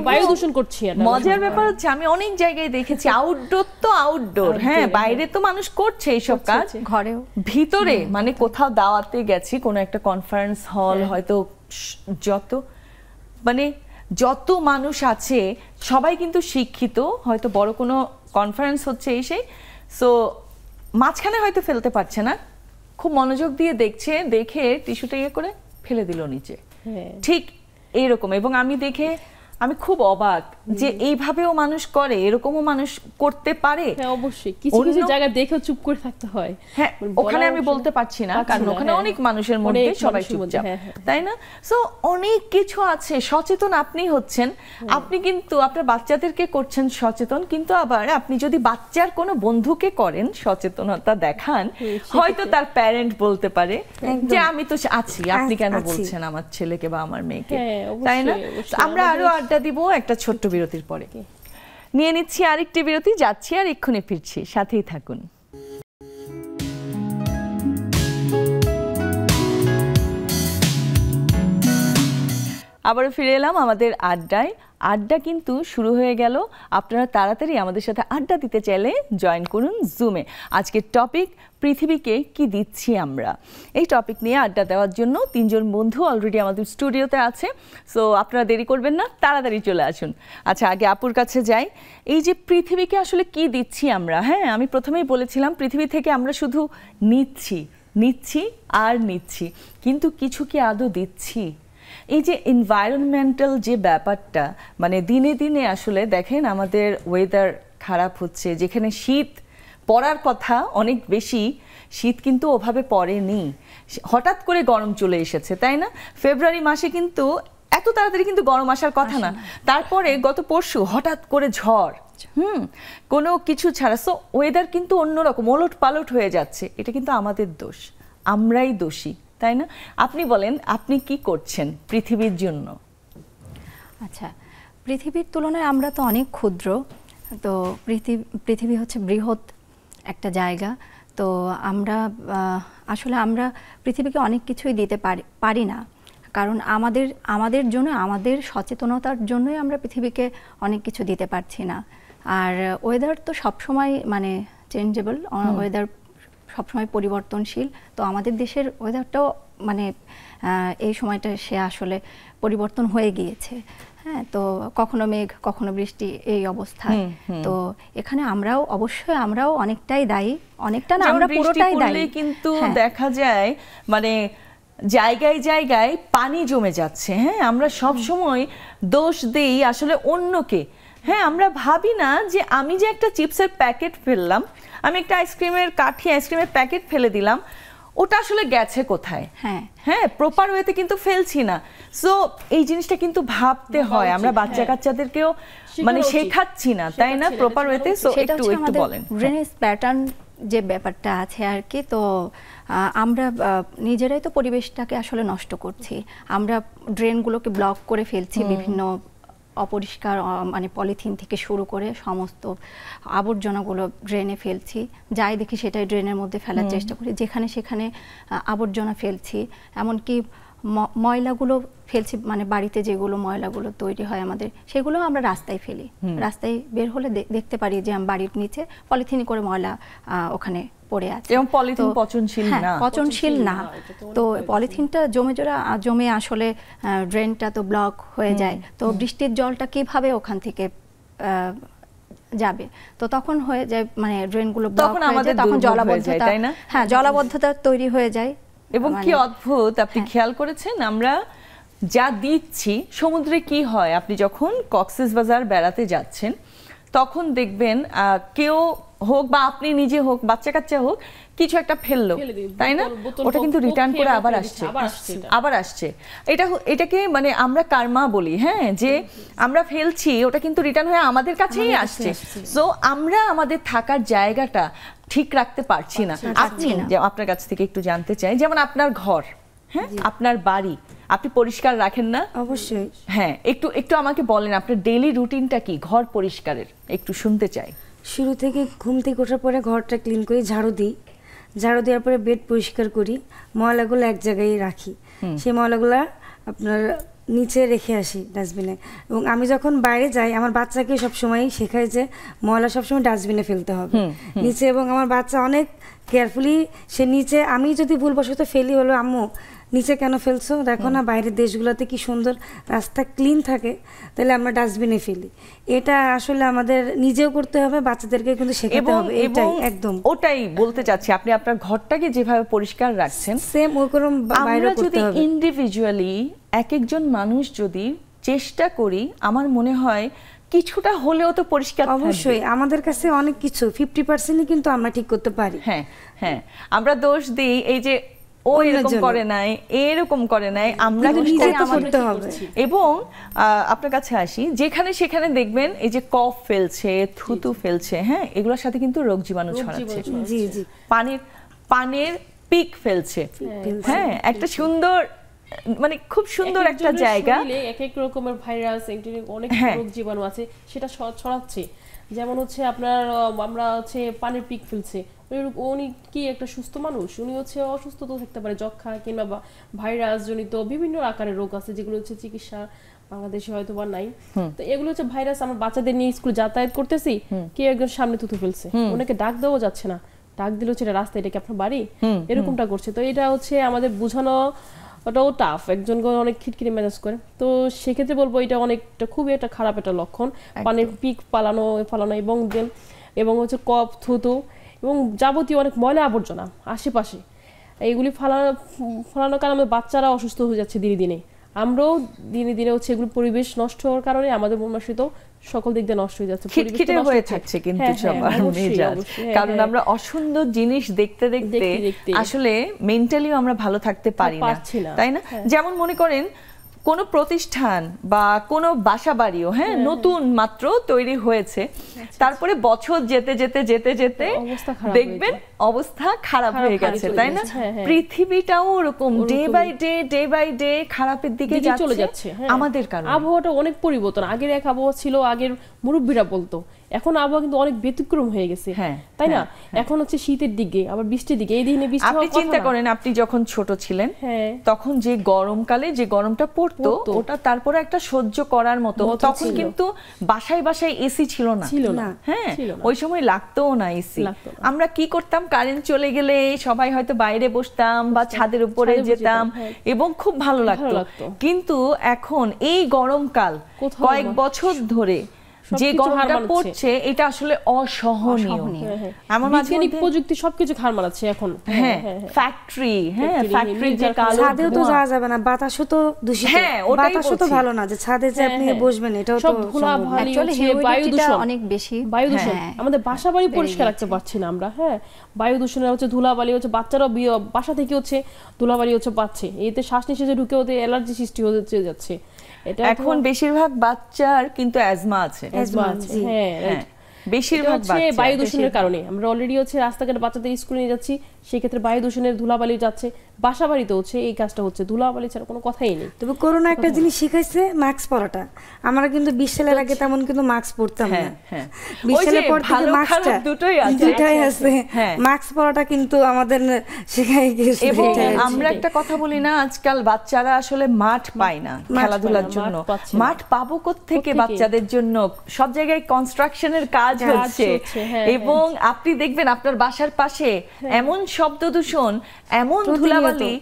বায়ু দূষণ করছি। মজার ব্যাপার হচ্ছে আমি অনেক জায়গায় দেখেছি আউটডোর তো আউটডোর, হ্যাঁ বাইরে তো মানুষ করছে এইসব কাজ, ঘরেও ভিতরে মানে কোথাও দাওয়াতে গেছি কোনো একটা কনফারেন্স হল, হয়তো যত মানুষ আছে সবাই কিন্তু শিক্ষিত, হয়তো বড় কোনো কনফারেন্স হচ্ছে এই সেই, সো মাঝখানে হয়তো ফেলতে পারছে না, খুব মনোযোগ দিয়ে দেখছে, দেখে টিস্যুটা ইয়ে করে ফেলে দিল নিচে, ঠিক এইরকম। এবং আমি দেখে আমি খুব অবাক যে এইভাবেও মানুষ করে, এরকমও মানুষ করতে পারে। হ্যাঁ অবশ্যই কিছু কিছু জায়গা দেখে চুপ করে থাকতে হয়। হ্যাঁ ওখানে আমি বলতে পারছি না, কারণ ওখানে অনেক মানুষের মধ্যে সবাই চুপচাপ, তাই না? সো অনেক কিছু আছে, সচেতন আপনি হচ্ছেন, আপনি কিন্তু আপনার বাচ্চাদেরকে করছেন সচেতন, কিন্তু আবার আপনি যদি বাচ্চার কোনো বন্ধুকে করেন সচেতনতা দেখান, হয়তো তার প্যারেন্ট বলতে পারে যে আমি তো আছি, আপনি কেন বলছেন আমার ছেলেকে বা আমার মেয়েকে, তাই না? আমরা আরো আড্ডা দিব একটা ছোট্ট বিরতির পরে। নিয়ে নিচ্ছি আরেকটি বিরতি, যাচ্ছি আর এক্ষুনি ফিরছি, সাথেই থাকুন। আবারও ফিরে এলাম আমাদের আড্ডায়। আড্ডা কিন্তু শুরু হয়ে গেল, আপনারা তাড়াতাড়ি আমাদের সাথে আড্ডা দিতে চাইলে জয়েন করুন জুমে। আজকের টপিক পৃথিবীকে কি দিচ্ছি আমরা। এই টপিক নিয়ে আড্ডা দেওয়ার জন্য 3জন বন্ধু অলরেডি আমাদের স্টুডিওতে আছে, সো আপনারা দেরি করবেন না, তাড়াতাড়ি চলে আসুন। আচ্ছা আগে আপুর কাছে যাই, এই যে পৃথিবীকে আসলে কি দিচ্ছি আমরা, হ্যাঁ আমি প্রথমেই বলেছিলাম পৃথিবী থেকে আমরা শুধু নিচ্ছি আর নিচ্ছি, কিন্তু কিছু কি আদৌ দিচ্ছি? এই যে এনভায়রনমেন্টাল যে ব্যাপারটা, মানে দিনে দিনে আসলে দেখেন আমাদের ওয়েদার খারাপ হচ্ছে, যেখানে শীত পড়ার কথা অনেক বেশি, শীত কিন্তু ওভাবে পড়েনি, হঠাৎ করে গরম চলে এসেছে, তাই না? ফেব্রুয়ারি মাসে কিন্তু এত তাড়াতাড়ি কিন্তু গরম আসার কথা না, তারপরে গত পরশু হঠাৎ করে ঝড়, কোনো কিছু ছাড়া। সো ওয়েদার কিন্তু অন্যরকম ওলট পালট হয়ে যাচ্ছে, এটা কিন্তু আমাদের দোষ, আমরাই দোষী, তাই না? আপনি বলেন আপনি কি করছেন পৃথিবীর জন্য? আচ্ছা, পৃথিবীর তুলনায় আমরা তো অনেক ক্ষুদ্র, তো পৃথিবী হচ্ছে বৃহৎ একটা জায়গা, তো আমরা আসলে আমরা পৃথিবীকে অনেক কিছুই দিতে পারি না, কারণ আমাদের জন্য, আমাদের সচেতনতার জন্যই আমরা পৃথিবীকে অনেক কিছু দিতে পারছি না। আর ওয়েদার তো সবসময় মানে চেঞ্জেবল, ওয়েদার সবসময় পরিবর্তনশীল, তো আমাদের দেশের ওয়েদারটাও মানে এই সময়টা সে আসলে পরিবর্তন হয়ে গিয়েছে। হ্যাঁ, তো কখনো মেঘ কখনো বৃষ্টি এই অবস্থা। তো এখানে আমরাও অনেকটাই দায়ী, অনেকটা না, আমরা পুরোটাই দায়ী। কিন্তু দেখা যায় মানে জায়গায় জায়গায় পানি জমে যাচ্ছে। হ্যাঁ, আমরা সব সময় দোষ দেই আসলে অন্যকে। হ্যাঁ, আমরা ভাবি না যে আমি যে একটা চিপসের প্যাকেট ফেললাম, আমি একটা আইসক্রিমের প্যাকেট ফেলে দিলাম, ওটা আসলে গেছে কোথায়। হ্যাঁ, প্রপার ওয়েতে কিন্তু ফেলছি না। সো এই জিনিসটা কিন্তু ভাবতে হয়, আমরা বাচ্চা কাচ্চাদেরকেও মানে শেখাচ্ছি না, তাই না, প্রপার ওয়েতে। সো একটু বলেন ড্রেনেজ প্যাটার্ন যে ব্যাপারটা আছে আর কি। তো আমরা নিজেরাই তো পরিবেশটাকে আসলে নষ্ট করছি। আমরা ড্রেনগুলোকে ব্লক করে ফেলছি, বিভিন্ন অপরিষ্কার মানে পলিথিন থেকে শুরু করে সমস্ত আবর্জনাগুলো ড্রেনে ফেলছি, যাই দেখি সেটাই ড্রেনের মধ্যে ফেলার চেষ্টা করি, যেখানে সেখানে আবর্জনা ফেলছি। এমনকি ময়লাগুলো ফেলছি, মানে বাড়িতে যেগুলো ময়লাগুলো তৈরি হয় আমাদের, সেগুলো আমরা রাস্তায় ফেলি। রাস্তায় বের হলে দেখতে পারি যে বাড়ির নিচে পলিথিন করে ময়লা ওখানে পড়ে আছে, এবং পলিথিন পচনশীল না। তো পলিথিনটা জমে আসলে ড্রেনটা তো ব্লক হয়ে যায়। তো বৃষ্টির জলটা কিভাবে ওখান থেকে যাবে? তো তখন হয়ে যায় মানে ড্রেনগুলো ব্লক হয়ে যায়, তখন জলাবদ্ধতা, জলাবদ্ধতা তৈরি হয়ে যায়। এবং কি অদ্ভুত, আপনি খেয়াল করেছেন আমরা যা দিচ্ছি সমুদ্রে কি হয়, আপনি যখন কক্সবাজার বেড়াতে যাচ্ছেন তখন দেখবেন কেউ হোক বা আপনি নিজে হোক, বাচ্চা কাচ্চা হোক, কিছু একটা ফেললো, তাই না, ওটা কিন্তু রিটার্ন করে আবার আসছে। এটাকে মানে আমরা কার্মা বলি। হ্যাঁ, যে আমরা ফেলছি, ওটা কিন্তু রিটার্ন হয়ে আমাদের কাছেই আসছে। সো আমরা আমাদের থাকার জায়গাটা ঠিক রাখতে পারছি না। আপনার কাছ থেকে একটু জানতে চাই, যেমন আপনার ঘর, হ্যাঁ, আপনার বাড়ি আপনি পরিষ্কার রাখেন না? অবশ্যই। হ্যাঁ, একটু আমাকে বলেন আপনার ডেইলি রুটিনটা কি ঘর পরিষ্কারের, একটু শুনতে চাই। শুরু থেকে ঘুম থেকে ওঠার পরে ঘরটা ক্লিন করি, ঝাড়ু দেওয়ার পরে বেড পরিষ্কার করি, ময়লাগুলো এক জায়গায় রাখি, সেই ময়লাগুলো আপনার নিচে রেখে আসি ডাস্টবিনে। এবং আমি যখন বাইরে যাই আমার বাচ্চাকে সবসময় শেখাই যে ময়লা সবসময় ডাস্টবিনে ফেলতে হবে নিচে। এবং আমার বাচ্চা অনেক কেয়ারফুলি সে নিচে, আমি যদি ভুলবশত ফেলি হলো আম্মু নিচে কেন ফেলছো, দেখো না বাইরের দেশগুলোতে কি সুন্দর রাস্তা ক্লিন থাকে, তাহলে আমরা ডাস্টবিনে ফেলি। এটা আসলে আমাদের নিজেও করতে হবে, বাচ্চাদেরকে কিন্তু শেখাতে হবে। এটাই একদম ওটাই বলতে চাচ্ছি, আপনি আপনার ঘরটাকে যেভাবে পরিষ্কার রাখছেন সেম ওরকম বাইরে করতে হবে। ইন্ডিভিজুয়ালি এক একজন মানুষ যদি চেষ্টা করি, আমার মনে হয় কিছুটা হলেও তো পরিষ্কার। অবশ্যই আমাদের কাছে অনেক কিছু 50% কিন্তু আমরা ঠিক করতে পারি। হ্যাঁ, আমরা দোষ দিই এই যে ও এরকম করে নাই, এরকম করে নাই, আমরা করতে হবে। এবং আপনার কাছে আসি, যেখানে সেখানে দেখবেন এই যে কফ ফেলছে, থুতু ফেলছে, হ্যাঁ, এগুলোর সাথে কিন্তু রোগ জীবাণু ছড়াচ্ছে। পানির পিক ফেলছে। হ্যাঁ, একটা সুন্দর মানে খুব সুন্দর একটা জায়গা, এক এক রকমের ভাইরাস, অনেক রোগ জীবাণু আছে, সেটা ছড়াচ্ছে। যেমন হচ্ছে আপনার আমরা হচ্ছে পানির পিক ফেলছে, উনি কি একটা সুস্থ মানুষ, উনি হচ্ছে অসুস্থ তো থাকতে পারে, যক্ষা কিংবা ভাইরাস জনিত বিভিন্ন আকারের রোগ আছে যেগুলো হচ্ছে চিকিৎসা বাংলাদেশে হয়তো বা নাই। তো এগুলো হচ্ছে ভাইরাস। আমরা বাচ্চাদের নিয়ে স্কুল যাতায়াত করতেছি, কেউ একজন সামনে থুতু ফেলছে, ওনাকে ডাক দেওয়া যাচ্ছে না, ডাক দিলে হচ্ছে এটা রাস্তা, এটা কি আপনার বাড়ি, এরকমটা করছে। তো এটা হচ্ছে আমাদের বোঝানো ওটাও টাফ, একজন অনেক খিটখিরি মেজাজ করে। তো সেক্ষেত্রে বলবো এটা অনেকটা খুবই একটা খারাপ একটা লক্ষণ, পানির পিক ফালানো এবং হচ্ছে কফ, থুতু এবং যাবতীয় অনেক ময়লা আবর্জনা আশেপাশে, এইগুলি ফলানোর কারণে বাচ্চারা অসুস্থ হয়ে যাচ্ছে দিনে দিনে। আমরাও দিনে দিনে হচ্ছে এগুলো পরিবেশ নষ্ট হওয়ার কারণে আমাদের মনমানসিকতা সকল দিক দিয়ে নষ্ট হয়ে যাচ্ছে, খিটখিটে হয়ে থাকছে কিন্তু সবার মেজাজ, কারণ আমরা অসুন্দর জিনিস দেখতে দেখতে আসলে মেন্টালিও আমরা ভালো থাকতে পারি না, তাই না? যেমন মনে করেন কোনো প্রতিষ্ঠান বা কোনো বাসা বাড়িও নতুন মাত্র তৈরি হয়েছে, তারপরে বছর যেতে যেতে যেতে যেতে দেখবেন অবস্থা খারাপ হয়ে গেছে, তাই না? পৃথিবীটাও ওরকম ডে বাই ডে খারাপের দিকে চলে যাচ্ছে আমাদের কারণে। আবহাওয়াটা অনেক পরিবর্তন, আগের এক আবহাওয়া ছিল, আগের মুরব্বীরা বলতো এখন আবহাওয়া কিন্তু অনেক ব্যতিক্রম হয়ে গেছে, হ্যাঁ, তাই না? হ্যাঁ। এখন হচ্ছে শীতের দিকে, আবার বৃষ্টির দিকে, এই দিনে বৃষ্টি আপনি হওয়ার কথা চিন্তা না। করেন, আপনি যখন ছোট ছিলেন হ্যাঁ। তখন যে গরমকালে যে গরমটা পড়তো ওটা তারপরে একটা সহ্য করার মতো, তখন ছিল। কিন্তু বাসায় বাসায় এসি ছিল না। ছিল না। হ্যাঁ, ছিল না। ওই সময় লাগতোও না এসি। লাগতো না। আমরা কি করতাম, কারেন্ট চলে গেলে সবাই হয়তো বাইরে বসতাম বা ছাদের উপরে ছাদে বসে যেতাম, যেতাম, হ্যাঁ। এবং খুব ভালো লাগতো। লাগতো। কিন্তু এখন এই গরমকাল কোথাও কয়েক না। বছর ধরে যে সবকিছু হার গরমটা মানাচ্ছে। পড়ছে এটা আসলে অসহনীয়। আমার মাঝে বিজ্ঞানিক মধ্যে- প্রযুক্তি সবকিছু হার মানাচ্ছে এখন। হ্যাঁ, ফ্যাক্টরি, হ্যাঁ, Factory, ফ্যাক্টরি যে মিল কালো ছাদেও তো ধোঁয়া। যাওয়া যাবে না, বাতাসও তো দূষিত, হ্যাঁ, ওটাই বাতাসও তো বলছি। ভালো না যে ছাদে যে আপনি বসবেন, এটাও তো সব ধুলা সম্ভব না। ভালি Actually হচ্ছে, বায়ু humidity-টা দূষণ অনেক বেশি। বায়ু দূষণ, হ্যাঁ, আমাদের বাসা বাড়ি বেড়ে পরিষ্কার রাখতে গিয়েছে। পারছি না আমরা। হ্যাঁ, বায়ু দূষণে হচ্ছে ধুলাবালি হচ্ছে, বাচ্চারাও বাসা থেকে হচ্ছে ধুলাবালি হচ্ছে পাচ্ছে, এতে শ্বাস নিঃশ্বাসে ঢুকে ওদের অ্যালার্জি সৃষ্টি হতে যাচ্ছে। এটা এখন বেশিরভাগ বাচ্চার কিন্তু অ্যাজমা আছে। অ্যাজমা আছে। জি। হ্যাঁ, হ্যাঁ, right. বেশিরভাগ এটা হচ্ছে বায়ু দূষণের কারণে। আমরা অলরেডি হচ্ছে রাস্তাঘাটে বাচ্চাদের স্কুলে নিয়ে যাচ্ছি, সেক্ষেত্রে বায়ু দূষণের ধুলাবালি যাচ্ছে, বাসা বাড়িতে হচ্ছে এই কাজটা হচ্ছে, ধুলাবালি ছাড়া কোনো কথাই নেই। তবে করোনা একটা জিনিস শিখাইছে, মাস্ক পরাটা। আমরা কিন্তু 20 সালের আগে তেমন কিন্তু মাস্ক পরতাম না। হ্যাঁ, হ্যাঁ। 20 ওই যে সালের পর থেকে ভালো মাস্কটা খারাপ দুটোই আছে। দুটাই আছে। হ্যাঁ। মাস্ক পরাটা কিন্তু আমাদের শিখাই গেছে। এবং এটাই হচ্ছে। আমরা একটা কথা বলি না, আজকাল বাচ্চারা আসলে মাঠ পায় না খেলাধুলার পায় না, জন্য। মাঠ পাচ্ছে না। মাঠ পাবো কোত্থেকে কোত্থেকে? বাচ্চাদের জন্য? সব জায়গায় কনস্ট্রাকশনের কাজ হচ্ছে, হচ্ছে, হ্যাঁ, এবং আপনি দেখবেন আপনার বাসার পাশে এমন শব্দ দূষণ, এমন ধুলাবালি,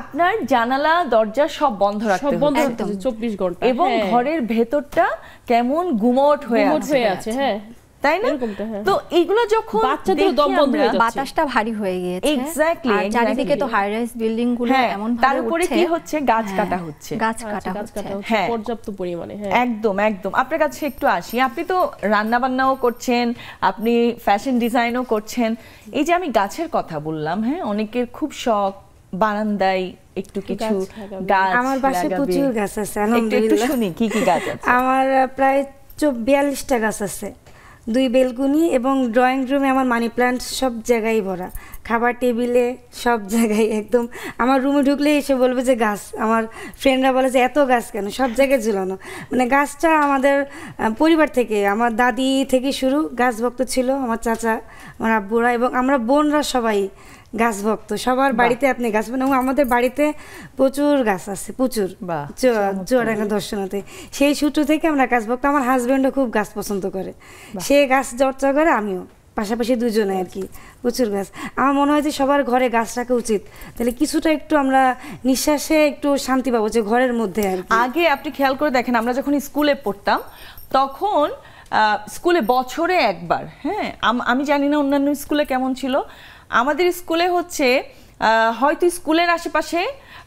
আপনার জানালা দরজা সব বন্ধ সব রাখতে বন্ধ হচ্ছে। রাখতে হচ্ছে 24 ঘন্টা। এবং হ্যাঁ, ঘরের ভেতরটা কেমন গুমট হয়ে গুমোট আছে, হয়ে আছে। হ্যাঁ, তাই না? এরকমটা, হ্যাঁ। তো এইগুলো যখন বাচ্চাদেরও দেখি দম বন্ধ হয়ে আমরা- যাচ্ছে। বাতাসটা ভারী হয়ে গিয়েছে। Exactly, আর চারিদিকে তো exactly. হাই রাইজ বিল্ডিং গুলো হ্যাঁ, এমন তার ভাবে উপরে উঠছে। কি হচ্ছে, গাছ হ্যাঁ, কাটা হচ্ছে। গাছ কাটা গাছ হচ্ছে। কাটা হচ্ছে হ্যাঁ। পর্যাপ্ত পরিমাণে। হ্যাঁ, একদম একদম। আপনার কাছে একটু আসি, আপনি তো রান্না বান্নাও করছেন, আপনি ফ্যাশন ডিজাইনও করছেন। এই যে আমি গাছের কথা বললাম, হ্যাঁ, অনেকের খুব শখ বারান্দায় একটু কিছু লাগাবে। গাছ আমার বাসায় লাগাবে। প্রচুর গাছ আছে, একটু একটু আলহামদুলিল্লাহ। শুনি কি কি গাছ আছে। আমার প্রায় 42টা গাছ আছে, 2 বেলকুনি, এবং ড্রয়িং রুমে আমার মানি প্ল্যান্ট সব জায়গায় ভরা, খাবার টেবিলে সব জায়গায় একদম। আমার রুমে ঢুকলে এসে বলবে যে গাছ, আমার ফ্রেন্ডরা বলে যে এত গাছ কেন, সব জায়গায় ঝুলানো। মানে গাছটা আমাদের পরিবার থেকে, আমার দাদি থেকে শুরু গাছ ভক্ত ছিল, আমার চাচা, আমার আব্বুরা, এবং আমরা বোনরা সবাই গাছ ভক্ত। সবার বাড়িতে আপনি গাছ পাবেন, এবং আমাদের বাড়িতে প্রচুর গাছ আছে, প্রচুর। বাহ, চুয়াডাঙ্গা দর্শনাতে সেই সূত্র থেকে আমরা গাছ ভক্ত। আমার হাজবেন্ডও খুব গাছ পছন্দ করে, সে গাছ চর্চা করে, আমিও, পাশাপাশি দুজনে আর কি, প্রচুর গাছ। আমার মনে হয় যে সবার ঘরে গাছ রাখা উচিত, তাহলে কিছুটা একটু আমরা নিঃশ্বাসে একটু শান্তি পাবো, যে ঘরের মধ্যে আর কি। আগে আপনি খেয়াল করে দেখেন, আমরা যখন স্কুলে পড়তাম তখন স্কুলে বছরে একবার, হ্যাঁ, আমি জানি না অন্যান্য স্কুলে কেমন ছিল, আমাদের স্কুলে হচ্ছে হয়তো স্কুলের আশেপাশে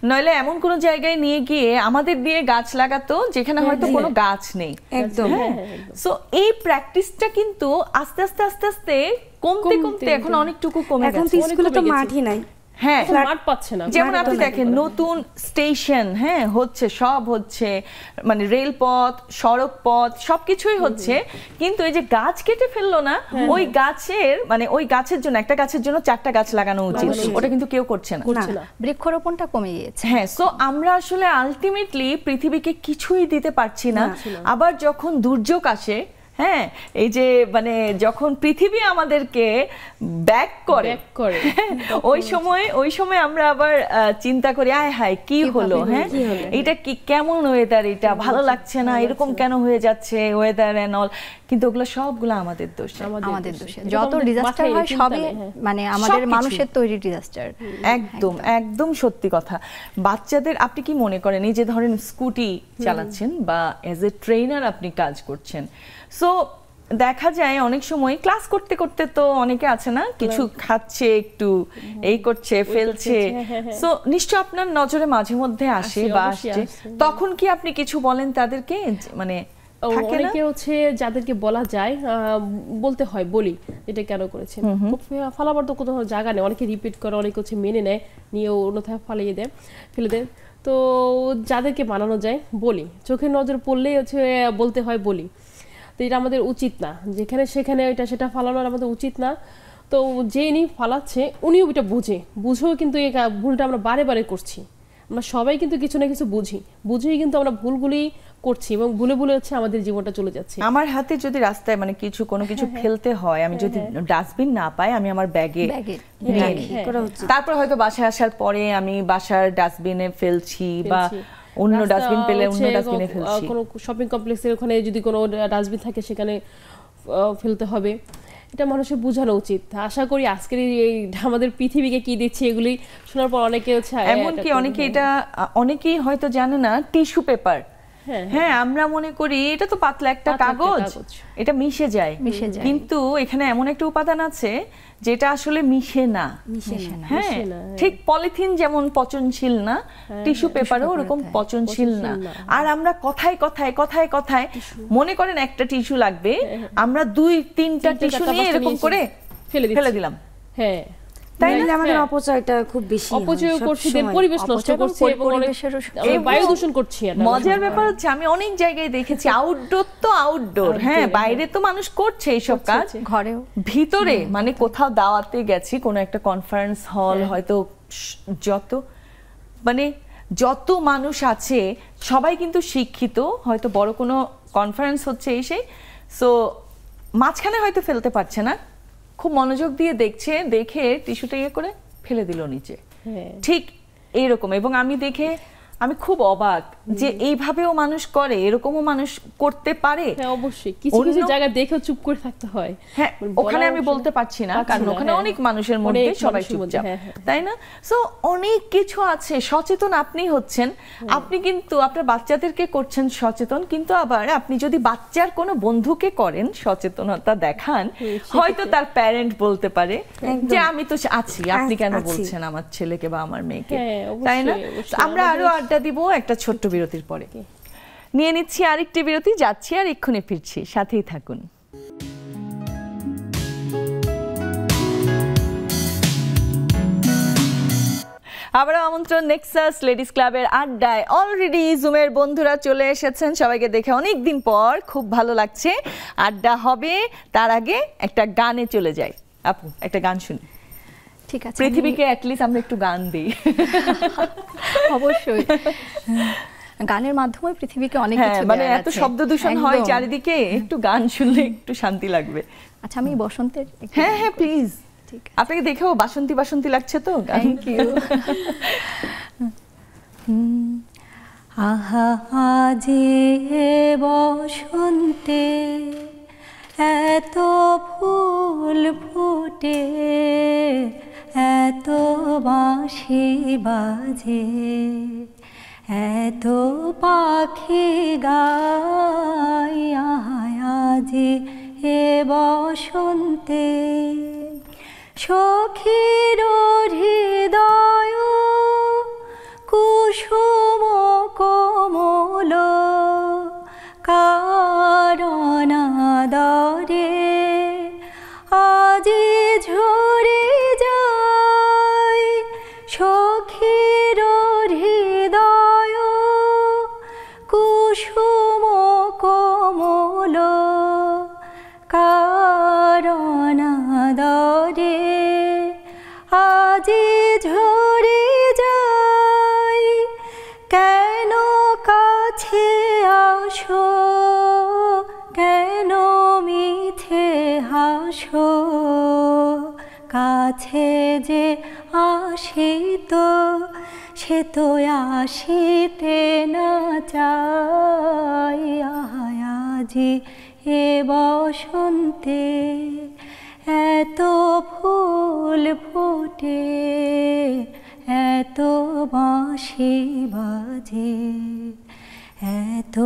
নইলে এমন কোনো জায়গায় নিয়ে গিয়ে আমাদের দিয়ে গাছ লাগাতো যেখানে হয়তো কোনো গাছ নেই। একদম। সো এই প্র্যাকটিসটা কিন্তু আস্তে আস্তে আস্তে আস্তে কমতে কমতে এখন অনেকটুকু কমে এখন তো গেছে। স্কুলে তো কমে গেছে। মাঠই নাই। হ্যাঁ, এখন মাঠ পাচ্ছে না। যেমন মাঠ তো আপনি নাই দেখেন নতুন স্টেশন, হ্যাঁ, হচ্ছে, সব হচ্ছে, মানে রেলপথ, সড়ক পথ, সবকিছুই হচ্ছে, কিন্তু এই যে গাছ কেটে ফেললো না, ওই গাছের মানে ওই গাছের জন্য, একটা গাছের জন্য 4টা গাছ লাগানো উচিত, ওটা কিন্তু কেউ করছে না। করছে না। বৃক্ষরোপণটা কমে গিয়েছে। হ্যাঁ, সো আমরা আসলে আলটিমেটলি পৃথিবীকে কিছুই দিতে পারছি না। আবার যখন দুর্যোগ আসে, হ্যাঁ, এই যে মানে যখন পৃথিবী আমাদেরকে ব্যাক করে, ওই সময় আমরা আবার চিন্তা করি, আয় হায় কি হলো, হ্যাঁ, এটা কি, কেমন ওয়েদার, এটা ভালো লাগছে না, এরকম কেন হয়ে যাচ্ছে ওয়েদার এন্ড অল। কিন্তু ওগুলো সবগুলো আমাদের দোষ, আমাদের দোষে। যত ডিজাস্টার হয় সবই মানে আমাদের সবকিছু। মানুষের তৈরি ডিজাস্টার। একদম একদম সত্যি কথা। বাচ্চাদের আপনি কি মনে করেন, এই যে ধরেন স্কুটি চালাচ্ছেন বা এজ এ ট্রেনার আপনি কাজ করছেন, সো দেখা যায় অনেক সময় ক্লাস করতে করতে তো অনেকে আছে না, কিছু খাচ্ছে, একটু এই করছে, ফেলছে, সো নিশ্চয় আপনার নজরে মাঝে মধ্যে আসে বা আসছে, তখন কি আপনি কিছু বলেন তাদেরকে, মানে অনেকে হচ্ছে যাদেরকে বলা যায় বলতে হয়, বলি এটা কেন করেছেন, ফালাবার তো কোনো জায়গা নেই, অনেকে রিপিট করে, অনেকে হচ্ছে মেনে নেয়, নিয়ে অন্যথায় ফেলে দেয়। তো যাদেরকে বানানো যায় বলি, চোখের নজর পড়লেই হচ্ছে বলতে হয়, বলি। তো এটা আমাদের উচিত না, যেখানে সেখানে এটা সেটা ফালানোর আমাদের উচিত না। তো যে ইনি ফালাচ্ছে উনিও এটা বুঝেও কিন্তু এই ভুলটা আমরা বারে বারে করছি, আমরা সবাই কিন্তু কিছু না কিছু বুঝেই কিন্তু আমরা ভুলগুলি করছি এবং ভুলে ভুলে হচ্ছে আমাদের জীবনটা চলে যাচ্ছে। আমার হাতে যদি রাস্তায় মানে কোনো কিছু ফেলতে হয়, আমি যদি ডাস্টবিন না পাই, আমি আমার ব্যাগে তারপর হয়তো বাসায় আসার পরে আমি বাসার ডাস্টবিনে ফেলছি বা অন্য ডাস্টবিন পেলে অন্য ডাস্টবিনে ফেলছি। কোনো শপিং কমপ্লেক্সের ওখানে যদি কোনো ডাস্টবিন থাকে সেখানে ফেলতে হবে, এটা মানুষের বোঝানো উচিত। আশা করি আজকের এই আমাদের পৃথিবীকে কি দিচ্ছে এগুলি শোনার পর অনেকে হচ্ছে এমনকি অনেকেই হয়তো জানে না টিস্যু পেপার। হ্যাঁ, আমরা মনে করি এটা তো পাতলা একটা কাগজ, এটা মিশে যায়, কিন্তু এখানে এমন একটা উপাদান আছে যেটা আসলে মিশে না। হ্যাঁ, ঠিক পলিথিন যেমন পচনশীল না, টিস্যু পেপারও ওরকম পচনশীল না। আর আমরা কথায় কথায় মনে করেন একটা টিস্যু লাগবে, আমরা 2-3টা টিস্যু নিয়ে এরকম করে ফেলে দিলাম। হ্যাঁ, তাই না? আমাদের অপচয়টা খুব বেশি, অপচয় করছি, পরিবেশ নষ্ট করছি এবং বায়ু দূষণ করছি। মজার ব্যাপার হচ্ছে আমি অনেক জায়গায় দেখেছি আউটডোর তো আউটডোর, হ্যাঁ, বাইরে তো মানুষ করছে এইসব কাজ, ঘরেও ভিতরে মানে কোথাও দাওয়াতে গেছি, কোনো একটা কনফারেন্স হল, হয়তো যত মানুষ আছে সবাই কিন্তু শিক্ষিত, হয়তো বড় কোনো কনফারেন্স হচ্ছে এসে, সো মাঝখানে হয়তো ফেলতে পারছে না, খুব মনোযোগ দিয়ে দেখছে, দেখে টিস্যুটা করে ফেলে দিল নিচে। ঠিক এইরকম। এবং আমি খুব অবাক যে এইভাবেও মানুষ করে, এরকমও মানুষ করতে পারে। হ্যাঁ, অবশ্যই কিছু কিছু জায়গা দেখে চুপ করে থাকতে হয়। হ্যাঁ, ওখানে আমি বলতে পারছি না, কারণ ওখানে অনেক মানুষের মধ্যে সবাই চুপচাপ, তাই না? সো অনেক কিছু আছে। সচেতন আপনি হচ্ছেন, আপনি কিন্তু আপনার বাচ্চাদেরকে করছেন সচেতন, কিন্তু আবার আপনি যদি বাচ্চার কোনো বন্ধুকে করেন, সচেতনতা দেখান, হয়তো তার প্যারেন্ট বলতে পারে যে আমি তো আছি, আপনি কেন বলছেন আমার ছেলেকে বা আমার মেয়েকে, তাই না? আমরা আরো আড্ডা দিব একটা ছোট্ট বিরতির পরে। নিয়ে নিচ্ছি আরেকটি বিরতি, যাচ্ছি আর এক্ষুনি ফিরছি, সাথেই থাকুন। আবার আমন্ত্রণ নেক্সাস লেডিস ক্লাবের আড্ডায়। অলরেডি জুমের বন্ধুরা চলে এসেছেন, সবাইকে দেখে অনেকদিন পর খুব ভালো লাগছে। আড্ডা হবে, তার আগে একটা গানে চলে যাই। আপু, একটা গান শুনি। ঠিক আছে, পৃথিবীকে অ্যাটলিস্ট আমরা একটু গান দিই। অবশ্যই গানের মাধ্যমে পৃথিবীকে অনেক কিছু মানে এত শব্দ দূষণ হয় চারিদিকে, একটু গান শুনলে একটু শান্তি লাগবে। আচ্ছা, আমি বসন্তের হ্যাঁ প্লিজ। আপনাকে দেখেও বাসন্তী লাগছে তো। Thank you. আহা আজি বসন্তে এত ফুল ফুটে, এত বাঁশি বাজে, এত পাখি গায়, আজি এ বসন্তে সখীর হৃদয় কুসুম কোমল, কারণাদরে আজি ঝরে যায়, সখীর হৃদয় কুসুম কোমল, কারণাদরে আজি ঝরে যায়। কেন কাছে আসো, কেন মিথ্যে হাসো, কাছে যে আসিত সে তো আসিতে না চাই। আজি এ বসন্তে এত ফুল ফোটে, এত বাঁশি বাজে, এত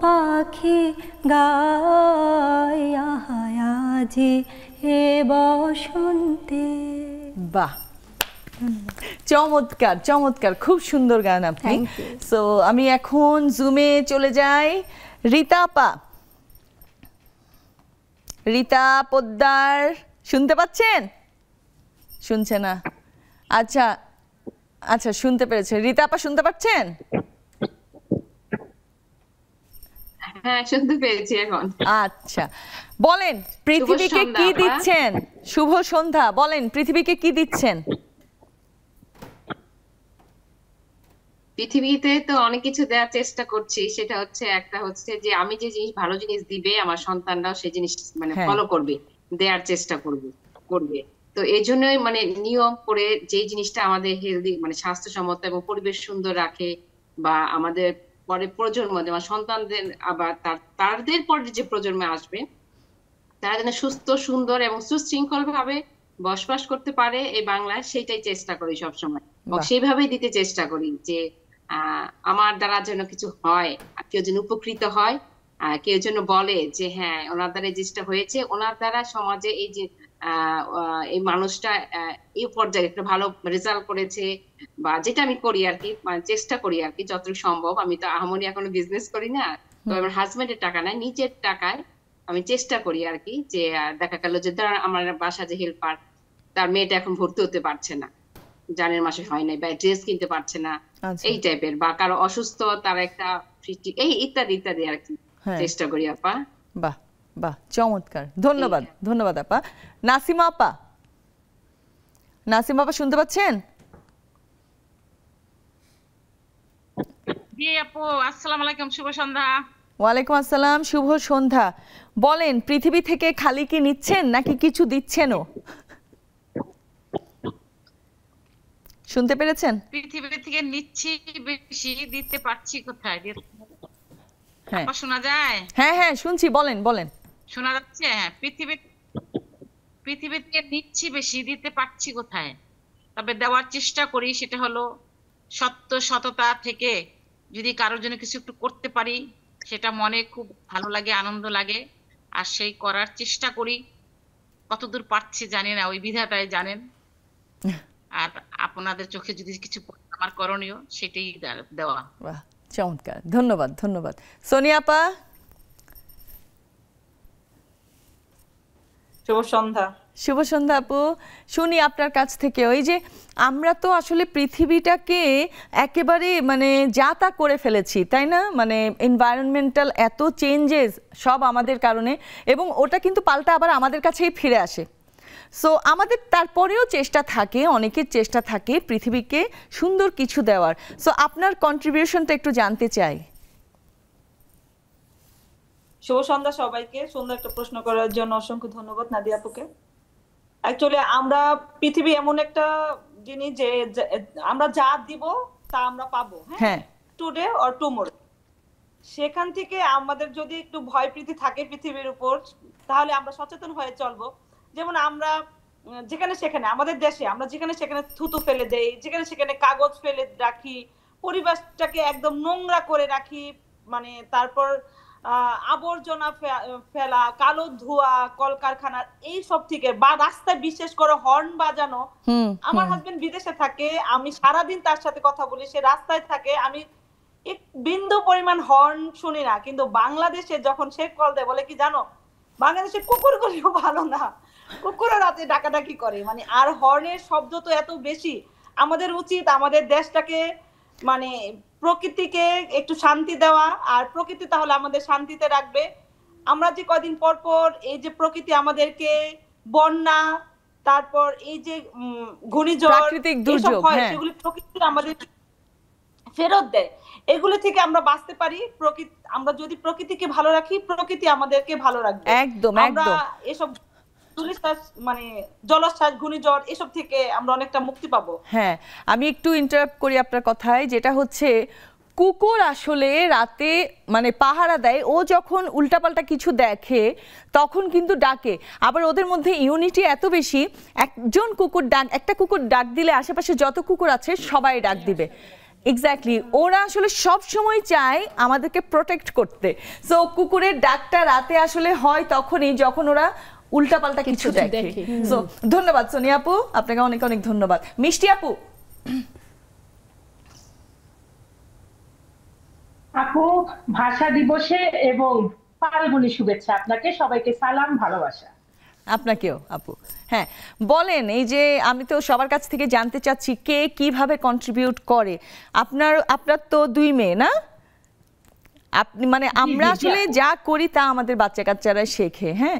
পাখি গায়, আজি এ বসন্তে। বাহ, চমৎকার চমৎকার, খুব সুন্দর গান আপনি। সো আমি এখন জুমে চলে যাই। রীতা পোদ্দার, শুনতে পাচ্ছেন? শুনছে না? আচ্ছা আচ্ছা, শুনতে পেরেছে। রীতা আপা শুনতে পাচ্ছেন? হ্যাঁ, শুনতে পেরেছি এখন। আচ্ছা, বলেন পৃথিবীকে কি দিচ্ছেন? শুভ সন্ধ্যা। বলেন পৃথিবীকে কি দিচ্ছেন? পৃথিবীতে তো অনেক কিছু দেওয়ার চেষ্টা করছি, সেটা হচ্ছে একটা হচ্ছে যে আমি যে জিনিস ভালো জিনিস দিবে আমার সন্তানরাও সেই জিনিস মানে হ্যাঁ। ফলো করবে, দেওয়ার চেষ্টা করবে। তো এই জন্যই মানে নিয়ম করে যে জিনিসটা আমাদের হেলদি মানে স্বাস্থ্যসম্মত এবং পরিবেশ সুন্দর রাখে, বা আমাদের পরে প্রজন্ম যেমন সন্তানদের আবার তাদের পরে যে প্রজন্মে আসবে তারা যেন সুস্থ সুন্দর এবং সুশৃঙ্খল ভাবে বসবাস করতে পারে এই বাংলায়, সেইটাই চেষ্টা করি সবসময় এবং বাহ। সেইভাবেই দিতে চেষ্টা করি যে আমার দ্বারা যেন কিছু হয়, কেউ যেন উপকৃত হয়, কেউ যেন বলে যে হ্যাঁ ওনার দ্বারা এই জিনিসটা হয়েছে, ওনার দ্বারা সমাজে এই যে এই মানুষটা এই পর্যায়ে একটা ভালো রেজাল্ট করেছে, বা যেটা আমি করি আর কি, মানে চেষ্টা করি আর কি যতটুকু সম্ভব। আমি তো আহামরি এখনো বিজনেস করি না, তো আমার হাজবেন্ডের টাকা নাই, নিজের টাকায় আমি চেষ্টা করি আর কি, যে দেখা গেল যে ধর আমার বাসা যে হেল্পার, তার মেয়েটা এখন ভর্তি হতে পারছে না, জানের মাসে হয় নাই, বা ড্রেস কিনতে পারছে না, আচ্ছা। এই টাইপের, বা কারো অসুস্থ তার একটা এই ইত্যাদি ইত্যাদি আর কি হ্যাঁ। চেষ্টা করি আপা। বাহ বাহ, চমৎকার, ধন্যবাদ ধন্যবাদ আপা। নাসিমা আপা, নাসিমা আপা শুনতে পাচ্ছেন? জি আপু, আসসালামু আলাইকুম, শুভ সন্ধ্যা। ওয়ালাইকুম আসসালাম, শুভ সন্ধ্যা। বলেন, পৃথিবী থেকে খালি কি নিচ্ছেন নাকি কিছু দিচ্ছেনও? শুনতে পেরেছেন? পৃথিবী থেকে নিচ্ছি বেশি, দিতে পারছি কোথায়? হ্যাঁ আপা শোনা যায়? হ্যাঁ হ্যাঁ শুনছি, বলেন বলেন। শোনা যাচ্ছে? হ্যাঁ, পৃথিবী থেকে নিচ্ছি বেশি, দিতে পারছি কোথায়? তবে দেওয়ার চেষ্টা করি, সেটা হলো সততা থেকে যদি কারোর জন্য কিছু একটু করতে পারি, সেটা মনে খুব ভালো লাগে, আনন্দ লাগে, আর সেই করার চেষ্টা করি। কতদূর পারছি জানি না, ওই বিধাতাই জানেন। আর আপনাদের চোখে যদি কিছু পড়ে, আমার করণীয় সেটাই দেওয়া। বাহ, চমৎকার, ধন্যবাদ ধন্যবাদ। সোনিয়া আপা, শুভ সন্ধ্যা। শুভ সন্ধ্যা আপু। শুনি আপনার কাছ থেকে, ওই যে আমরা তো আসলে পৃথিবীটাকে একেবারে মানে যা তা করে ফেলেছি, তাই না? মানে এনভায়রনমেন্টাল এত চেঞ্জেস সব আমাদের কারণে, এবং ওটা কিন্তু পাল্টা আবার আমাদের কাছেই ফিরে আসে। সো আমাদের তারপরেও চেষ্টা থাকে, অনেকের চেষ্টা থাকে পৃথিবীকে সুন্দর কিছু দেওয়ার। সো আপনার কন্ট্রিবিউশনটা একটু জানতে চাই। শুভ সন্ধ্যা সবাইকে। সুন্দর একটা প্রশ্ন করার জন্য অসংখ্য ধন্যবাদ নাদিয়া আপুকে। অ্যাকচুয়ালি আমরা পৃথিবী এমন একটা জিনিস যে আমরা যা দিব তা আমরা পাবো, হ্যাঁ, টুডে অর টুমোরো। সেখান থেকে আমাদের যদি একটু ভয় প্রীতি থাকে পৃথিবীর উপর, তাহলে আমরা সচেতন হয়ে চলবো। যেমন আমরা যেখানে সেখানে আমাদের দেশে আমরা যেখানে সেখানে থুতু ফেলে দেই, যেখানে সেখানে কাগজ ফেলে রাখি, পরিবেশটাকে একদম নোংরা করে রাখি, মানে তারপর আবর্জনা ফেলা, কালো ধোঁয়া কলকারখানার এই সব থেকে, বা রাস্তায় বিশেষ করে হর্ন বাজানো। আমার হাজবেন্ড বিদেশে থাকে, আমি সারাদিন তার সাথে কথা বলি, সে রাস্তায় থাকে, আমি এক বিন্দু পরিমাণ হর্ন শুনি না। কিন্তু বাংলাদেশে যখন সে কল দেয়, বলে কি জানো, বাংলাদেশে কুকুরগুলিও ভালো না, কুকুরও রাতে ডাকাডাকি করে, মানে আর হর্নের শব্দ তো এত বেশি। আমাদের উচিত আমাদের দেশটাকে মানে প্রকৃতিকে একটু শান্তি দেওয়া, আর প্রকৃতি তাহলে আমাদের শান্তিতে রাখবে। আমরা যে কয়দিন পর পর এই যে প্রকৃতি আমাদেরকে বন্যা, তারপর এই যে ঘূর্ণিঝড়, প্রাকৃতিক দুর্যোগ, সেগুলি প্রকৃতি আমাদের ফেরত দেয়। এগুলো থেকে আমরা বাঁচতে পারি। আমরা যদি প্রকৃতিকে ভালো রাখি, প্রকৃতি আমাদেরকে ভালো রাখবে। একদম আমরা এসব মানে জলোচ্ছ্বাস, ঘূর্ণিঝড় এসব থেকে আমরা অনেকটা মুক্তি পাবো। হ্যাঁ, আমি একটু ইন্টারাপ্ট করি আপনার কথায়, যেটা হচ্ছে কুকুর আসলে রাতে মানে পাহারা দেয়, ও যখন উল্টাপাল্টা কিছু দেখে তখন কিন্তু ডাকে। আবার ওদের মধ্যে ইউনিটি এত বেশি, একটা কুকুর ডাক দিলে আশেপাশে যত কুকুর আছে সবাই ডাক দিবে। এক্স্যাক্টলি, ওরা আসলে সব সময় চায় আমাদেরকে প্রোটেক্ট করতে। সো কুকুরের ডাকটা রাতে আসলে হয় তখনই যখন ওরা উল্টাপাল্টা কিছু দেখে। সো ধন্যবাদ সোনিয়া আপু, আপনাকে অনেক অনেক ধন্যবাদ। মিষ্টি আপু। আপু, ভাষা দিবসে এবং ফাল্গুনী শুভেচ্ছা আপনাকে, সবাইকে সালাম, ভালোবাসা। আপনাকেও আপু। হ্যাঁ বলেন, এই যে আমি তো সবার কাছ থেকে জানতে চাচ্ছি কে কিভাবে কন্ট্রিবিউট করে। আপনার তো 2 মেয়ে না? আপনি মানে আমরা আসলে যা করি তা আমাদের বাচ্চা কাচ্চারা শেখে। হ্যাঁ,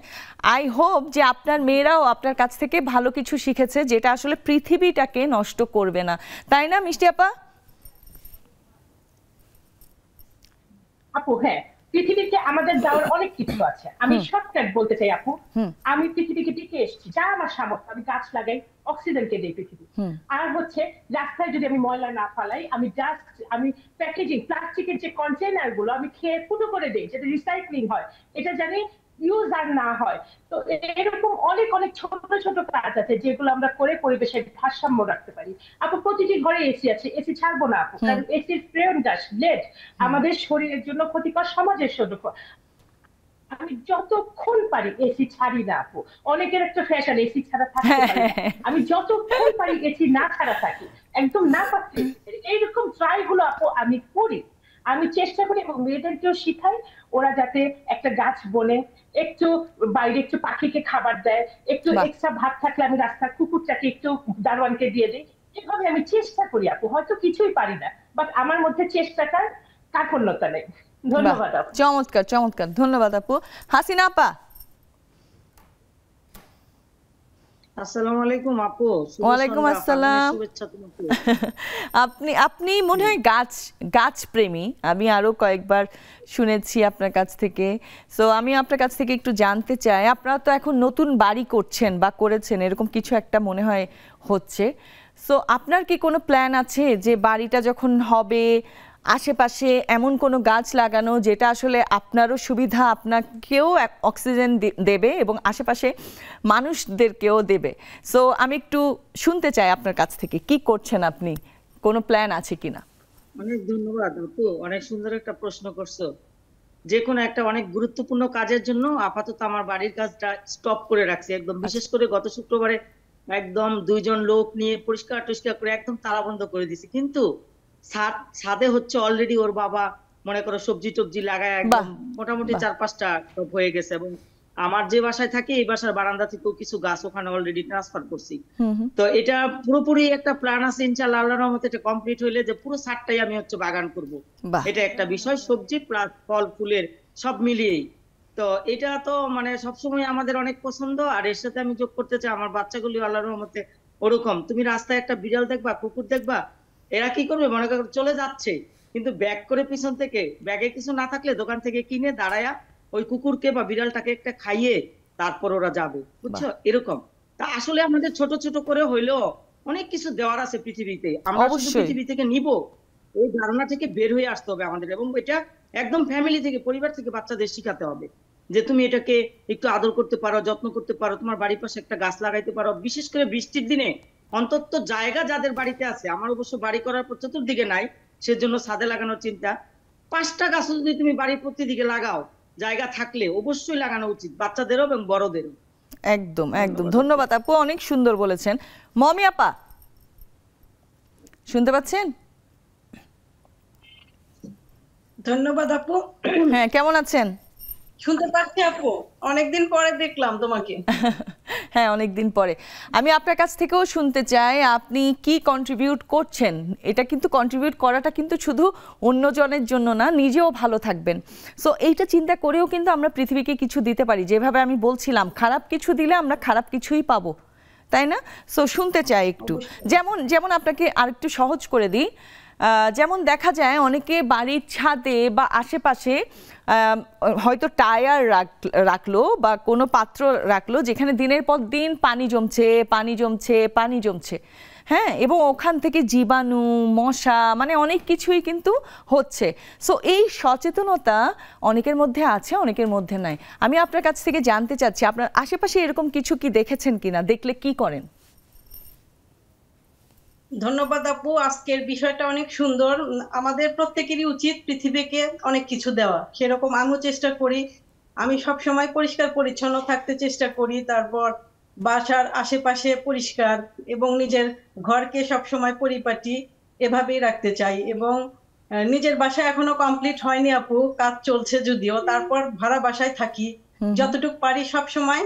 আই হোপ যে আপনার মেয়েরাও আপনার কাছ থেকে ভালো কিছু শিখেছে, যেটা আসলে পৃথিবীটাকে নষ্ট করবে না, তাই না মিষ্টি আপা? আপু হ্যাঁ, পৃথিবীতে আমাদের দেওয়ার অনেক কিছু আছে। আমি শর্টকাট বলতে চাই আপু, আমি পৃথিবীকে টিকে এসেছি, যা আমার সামর্থ্য, আমি গাছ লাগাই, অক্সিজেনকে দিই পৃথিবী। আর হচ্ছে রাস্তায় যদি আমি ময়লা না ফালাই, আমি প্যাকেজিং প্লাস্টিকের যে কন্টেনার গুলো আমি খেয়ে ফুটো করে দিই, যাতে রিসাইক্লিং হয়, এটা জানি ইউজ আর না হয়। তো এরকম অনেক অনেক ছোট ছোট কাজ আছে যেগুলো আমরা করে পরিবেশের ভারসাম্য রাখতে পারি। আপু প্রতিটি ঘরে এসি আছে, এসি ছাড়বো না আপু, কারণ এসির ফ্রেম গ্যাস লেড আমাদের শরীরের জন্য ক্ষতিকর, সমাজের জন্য। আমি যতক্ষণ পারি এসি ছাড়ি না আপু। অনেকের একটা ফ্যাশন এসি ছাড়া থাকতে পারি না, আমি যতক্ষণ পারি এসি না ছাড়া থাকি, একদম না পাচ্ছি। এইরকম ট্রাই গুলো আপু আমি করি, আমি চেষ্টা করি এবং মেয়েদেরকেও শিখাই, ওরা যাতে একটা গাছ বনে, একটু বাইরে একটু পাখিকে খাবার দেয়, একটু এক্সট্রা ভাত থাকলে আমি রাস্তার কুকুরটাকে একটু দারোয়ানকে দিয়ে দিই। এভাবে আমি চেষ্টা করি আপু, হয়তো কিছুই পারি না, বাট আমার মধ্যে চেষ্টাটার কার্পণ্যতা নেই। ধন্যবাদ আপু। চমৎকার চমৎকার, ধন্যবাদ আপু। হাসিনা আপা। আসসালামু আলাইকুম আপু। ওয়ালাইকুম আসসালাম। আপনি মনে হয় গাছ প্রেমী, আমি আরো কয়েকবার শুনেছি আপনার কাছ থেকে। সো আমি আপনার কাছ থেকে একটু জানতে চাই, আপনারা তো এখন নতুন বাড়ি করছেন বা করেছেন, এরকম কিছু একটা মনে হয় হচ্ছে। সো আপনার কি কোনো প্ল্যান আছে যে বাড়িটা যখন হবে আশেপাশে এমন কোনো গাছ লাগানো যেটা আসলে আপনারও সুবিধা, আপনাকেও অক্সিজেন দেবে এবং আশেপাশে মানুষদেরকেও দেবে? সো আমি একটু শুনতে চাই আপনার কাছ থেকে, কি করছেন আপনি, কোনো প্ল্যান আছে কিনা? অনেক ধন্যবাদ আপু, অনেক সুন্দর একটা প্রশ্ন করছো। যে কোনো একটা অনেক গুরুত্বপূর্ণ কাজের জন্য আপাতত আমার বাড়ির কাজটা স্টপ করে রাখছি একদম। বিশেষ করে গত শুক্রবারে একদম 2 জন লোক নিয়ে পরিষ্কার টরিষ্কার করে একদম তালাবন্ধ করে দিছি। কিন্তু ছাদে হচ্ছে অলরেডি ওর বাবা মনে করো সবজি টবজি লাগায় একদম মোটামুটি 4-5টা টব হয়ে গেছে। এবং আমার যে বাসায় থাকি এই বাসার বারান্দা থেকেও কিছু গাছ ওখানে অলরেডি ট্রান্সফার করছি। তো এটা পুরোপুরি একটা প্ল্যান আছে ইনশাআল্লাহ, আল্লাহর রহমতে এটা কমপ্লিট হইলে যে পুরো ছাদটাই আমি হচ্ছে বাগান করব। এটা একটা বিষয়, সবজি প্লাস ফল ফুলের সব মিলিয়েই। তো এটা তো মানে সবসময় আমাদের অনেক পছন্দ। আর এর সাথে আমি যোগ করতে চাই, আমার বাচ্চাগুলি আল্লাহর রহমতে ওরকম, তুমি রাস্তায় একটা বিড়াল দেখবা, কুকুর দেখবা, এরা কি করবে মনে করো চলে যাচ্ছে, কিন্তু ব্যাগ করে পিছন থেকে, ব্যাগে কিছু না থাকলে দোকান থেকে কিনে দাঁড়ায়া ওই কুকুরকে বা বিড়ালটাকে একটা খাইয়ে তারপর ওরা যাবে, বুঝছো? এরকম। তা আসলে আমাদের ছোট ছোট করে হইলেও অনেক কিছু দেওয়ার আছে পৃথিবীতে, আমরা শুধু পৃথিবী থেকে নিব এই ধারণা থেকে বের হয়ে আসতে হবে আমাদের। এবং এটা একদম ফ্যামিলি থেকে, পরিবার থেকে বাচ্চাদের শিখাতে হবে যে তুমি এটাকে একটু আদর করতে পারো, যত্ন করতে পারো, তোমার বাড়ির পাশে একটা গাছ লাগাইতে পারো। বিশেষ করে বৃষ্টির দিনে অন্তত জায়গা যাদের বাড়িতে আছে, আমার অবশ্য বাড়ি করার পর চতুর্দিকে নাই, সেজন্য ছাদে লাগানোর চিন্তা, 5টা গাছ যদি তুমি বাড়ির প্রতিদিকে লাগাও, জায়গা থাকলে অবশ্যই লাগানো উচিত, বাচ্চাদেরও এবং বড়দেরও। একদম একদম, ধন্যবাদ আপু, অনেক সুন্দর বলেছেন। মমি আপা শুনতে পাচ্ছেন? ধন্যবাদ আপু। হ্যাঁ, কেমন আছেন? শুনতে পাচ্ছি আপু, অনেকদিন পরে দেখলাম তোমাকে। হ্যাঁ, অনেকদিন পরে। আমি আপনার কাছ থেকেও শুনতে চাই আপনি কি কন্ট্রিবিউট করছেন। এটা কিন্তু কন্ট্রিবিউট করাটা কিন্তু শুধু অন্যজনের জন্য না, নিজেও ভালো থাকবেন। সো এইটা চিন্তা করেও কিন্তু আমরা পৃথিবীকে কিছু দিতে পারি। যেভাবে আমি বলছিলাম, খারাপ কিছু দিলে আমরা খারাপ কিছুই পাবো, তাই না? সো শুনতে চাই একটু, যেমন আপনাকে আরেকটু সহজ করে দিই। যেমন দেখা যায় অনেকে বাড়ির ছাদে বা আশেপাশে হয়তো টায়ার রাখলো বা কোনো পাত্র রাখলো যেখানে দিনের পর দিন পানি জমছে, হ্যাঁ, এবং ওখান থেকে জীবাণু, মশা, মানে অনেক কিছুই কিন্তু হচ্ছে। সো এই সচেতনতা অনেকের মধ্যে আছে, অনেকের মধ্যে নাই। আমি আপনার কাছ থেকে জানতে চাচ্ছি, আপনার আশেপাশে এরকম কিছু কি দেখেছেন কিনা, দেখলে কি করেন? ধন্যবাদ আপু, আজকের বিষয়টা অনেক সুন্দর। আমাদের প্রত্যেকেরই উচিত পৃথিবীকে অনেক কিছু দেওয়া, সেরকম আমিও চেষ্টা করি। আমি সব সময় পরিষ্কার পরিচ্ছন্ন থাকতে চেষ্টা করি, তারপর বাসার আশেপাশে পরিষ্কার এবং নিজের ঘরকে সব সময় পরিপাটি এভাবেই রাখতে চাই। এবং নিজের বাসা এখনো কমপ্লিট হয়নি আপু, কাজ চলছে যদিও, তারপর ভাড়া বাসায় থাকি, যতটুকু পারি সব সময়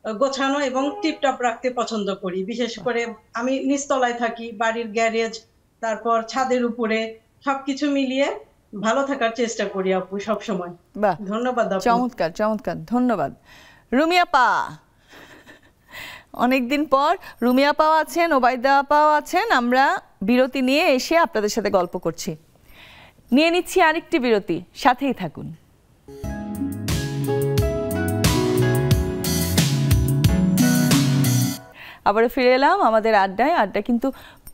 গোছানো এবং টিপটপ রাখতে পছন্দ করি। বিশেষ করে আমি নিচতলায় থাকি, বাড়ির গ্যারেজ, তারপর ছাদের উপরে, সবকিছু মিলিয়ে ভালো থাকার চেষ্টা করি আপু সব সময়। ধন্যবাদ আপু। চমৎকার চমৎকার, ধন্যবাদ। রুমি আপা, অনেকদিন পর রুমি আপাও আছেন, ওবায়দা আপাও আছেন, আমরা বিরতি নিয়ে এসে আপনাদের সাথে গল্প করছি। নিয়ে নিচ্ছি আরেকটি বিরতি, সাথেই থাকুন। আবার ফিরে এলাম আমাদের আড্ডায়। আড্ডা কিন্তু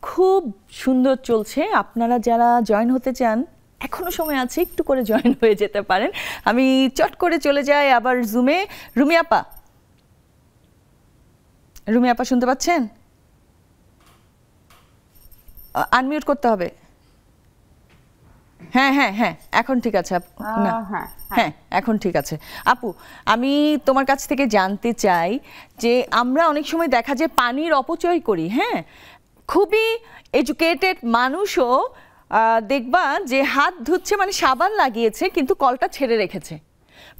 খুব সুন্দর চলছে। আপনারা যারা জয়েন হতে চান এখনো সময় আছে, একটু করে জয়েন হয়ে যেতে পারেন। আমি চট করে চলে যাই আবার জুমে। রুমি আপা, রুমি আপা শুনতে পাচ্ছেন? আনমিউট করতে হবে। হ্যাঁ হ্যাঁ হ্যাঁ, এখন ঠিক আছে। না হ্যাঁ, এখন ঠিক আছে। আপু, আমি তোমার কাছ থেকে জানতে চাই যে আমরা অনেক সময় দেখা যায় পানির অপচয় করি। হ্যাঁ, খুবই এডুকেটেড মানুষও দেখবা যে হাত ধুচ্ছে, মানে সাবান লাগিয়েছে কিন্তু কলটা ছেড়ে রেখেছে,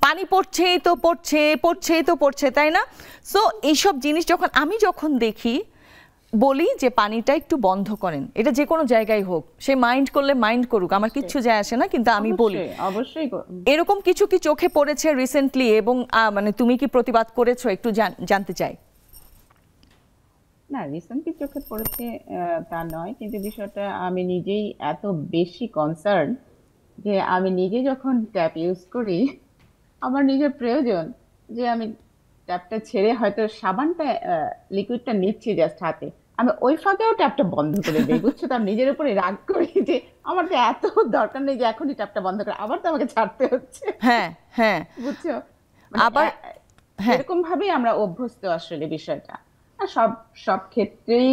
পানি পড়ছেই তো পড়ছে, পড়ছেই তো পড়ছে, তাই না? সো এইসব জিনিস আমি যখন দেখি বলি যে পানিটা একটু বন্ধ করেন, এটা যে কোনো জায়গায় হোক, সে মাইন্ড করলে মাইন্ড করুক, আমার কিচ্ছু যায় আসে না, কিন্তু আমি বলি অবশ্যই। এরকম কিছু কি চোখে পড়েছে রিসেন্টলি, এবং মানে তুমি কি প্রতিবাদ করেছো একটু জানতে চাই। না, রিসেন্টলি চোখে পড়েছে তা নয়, কিন্তু বিষয়টা আমি নিজেই এত বেশি কনসার্ন যে আমি নিজে যখন ট্যাপ ইউজ করি, আমার নিজের প্রয়োজন যে আমি ট্যাপটা ছেড়ে হয়তো সাবানটা লিকুইডটা নিচ্ছি জাস্ট হাতে, আমি ওই ফাঁকেও ট্যাপটা বন্ধ করে দিই, বুঝছো? তো আমি নিজের উপরে রাগ করি যে আমার তো এত দরকার নেই যে এখনই ট্যাপটা বন্ধ করে, আবার তো আমাকে ছাড়তে হচ্ছে। হ্যাঁ হ্যাঁ, বুঝছো? আবার এরকম ভাবেই আমরা অভ্যস্ত আসলে বিষয়টা। আর সব ক্ষেত্রেই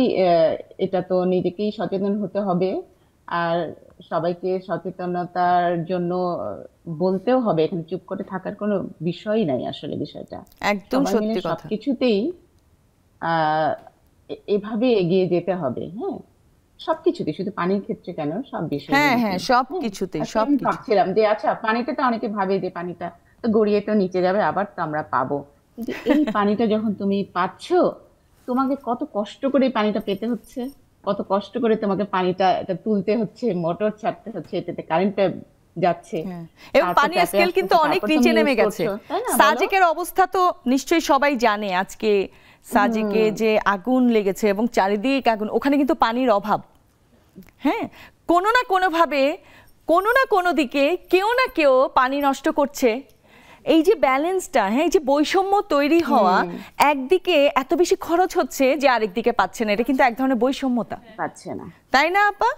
এটা তো নিজেকেই সচেতন হতে হবে, আর সবাইকে সচেতনতার জন্য বলতেও হবে, এখানে চুপ করে থাকার কোনো বিষয়ই নাই আসলে। বিষয়টা একদম সত্যি কথা, সবকিছুতেই এভাবে এগিয়ে যেতে হবে। হ্যাঁ, সবকিছুতে, শুধু পানির ক্ষেত্রে কেন, সব বিষয়ে। হ্যাঁ হ্যাঁ, সবকিছুতেই। ভাবছিলাম যে আচ্ছা, পানিটা তো অনেকে ভাবে যে পানিটা তো গড়িয়ে তো নিচে যাবে, আবার তো আমরা পাবো, কিন্তু এই পানিটা যখন তুমি পাচ্ছ, তোমাকে কত কষ্ট করে পানিটা পেতে হচ্ছে, কত কষ্ট করে তোমাকে পানিটা তুলতে হচ্ছে, মোটর ছাড়তে হচ্ছে, এটাতে কারেন্টটা যাচ্ছে, এবং পানির স্কেল কিন্তু অনেক নিচে নেমে গেছে। সাজেকের অবস্থা তো নিশ্চয়ই সবাই জানে, আজকে সাজেকে যে আগুন লেগেছে এবং চারিদিক আগুন, ওখানে কিন্তু পানির অভাব। হ্যাঁ, কোনো না কোনোভাবে, কোনো না কোনো দিকে কেউ না কেউ পানি নষ্ট করছে। এই যে ব্যালেন্সটা, হ্যাঁ, এই যে বৈষম্য তৈরি হওয়া, একদিকে এত বেশি খরচ হচ্ছে যে আরেকদিকে পাচ্ছে না, এটা কিন্তু এক ধরনের বৈষম্যতা, পাচ্ছে না, তাই না আপা?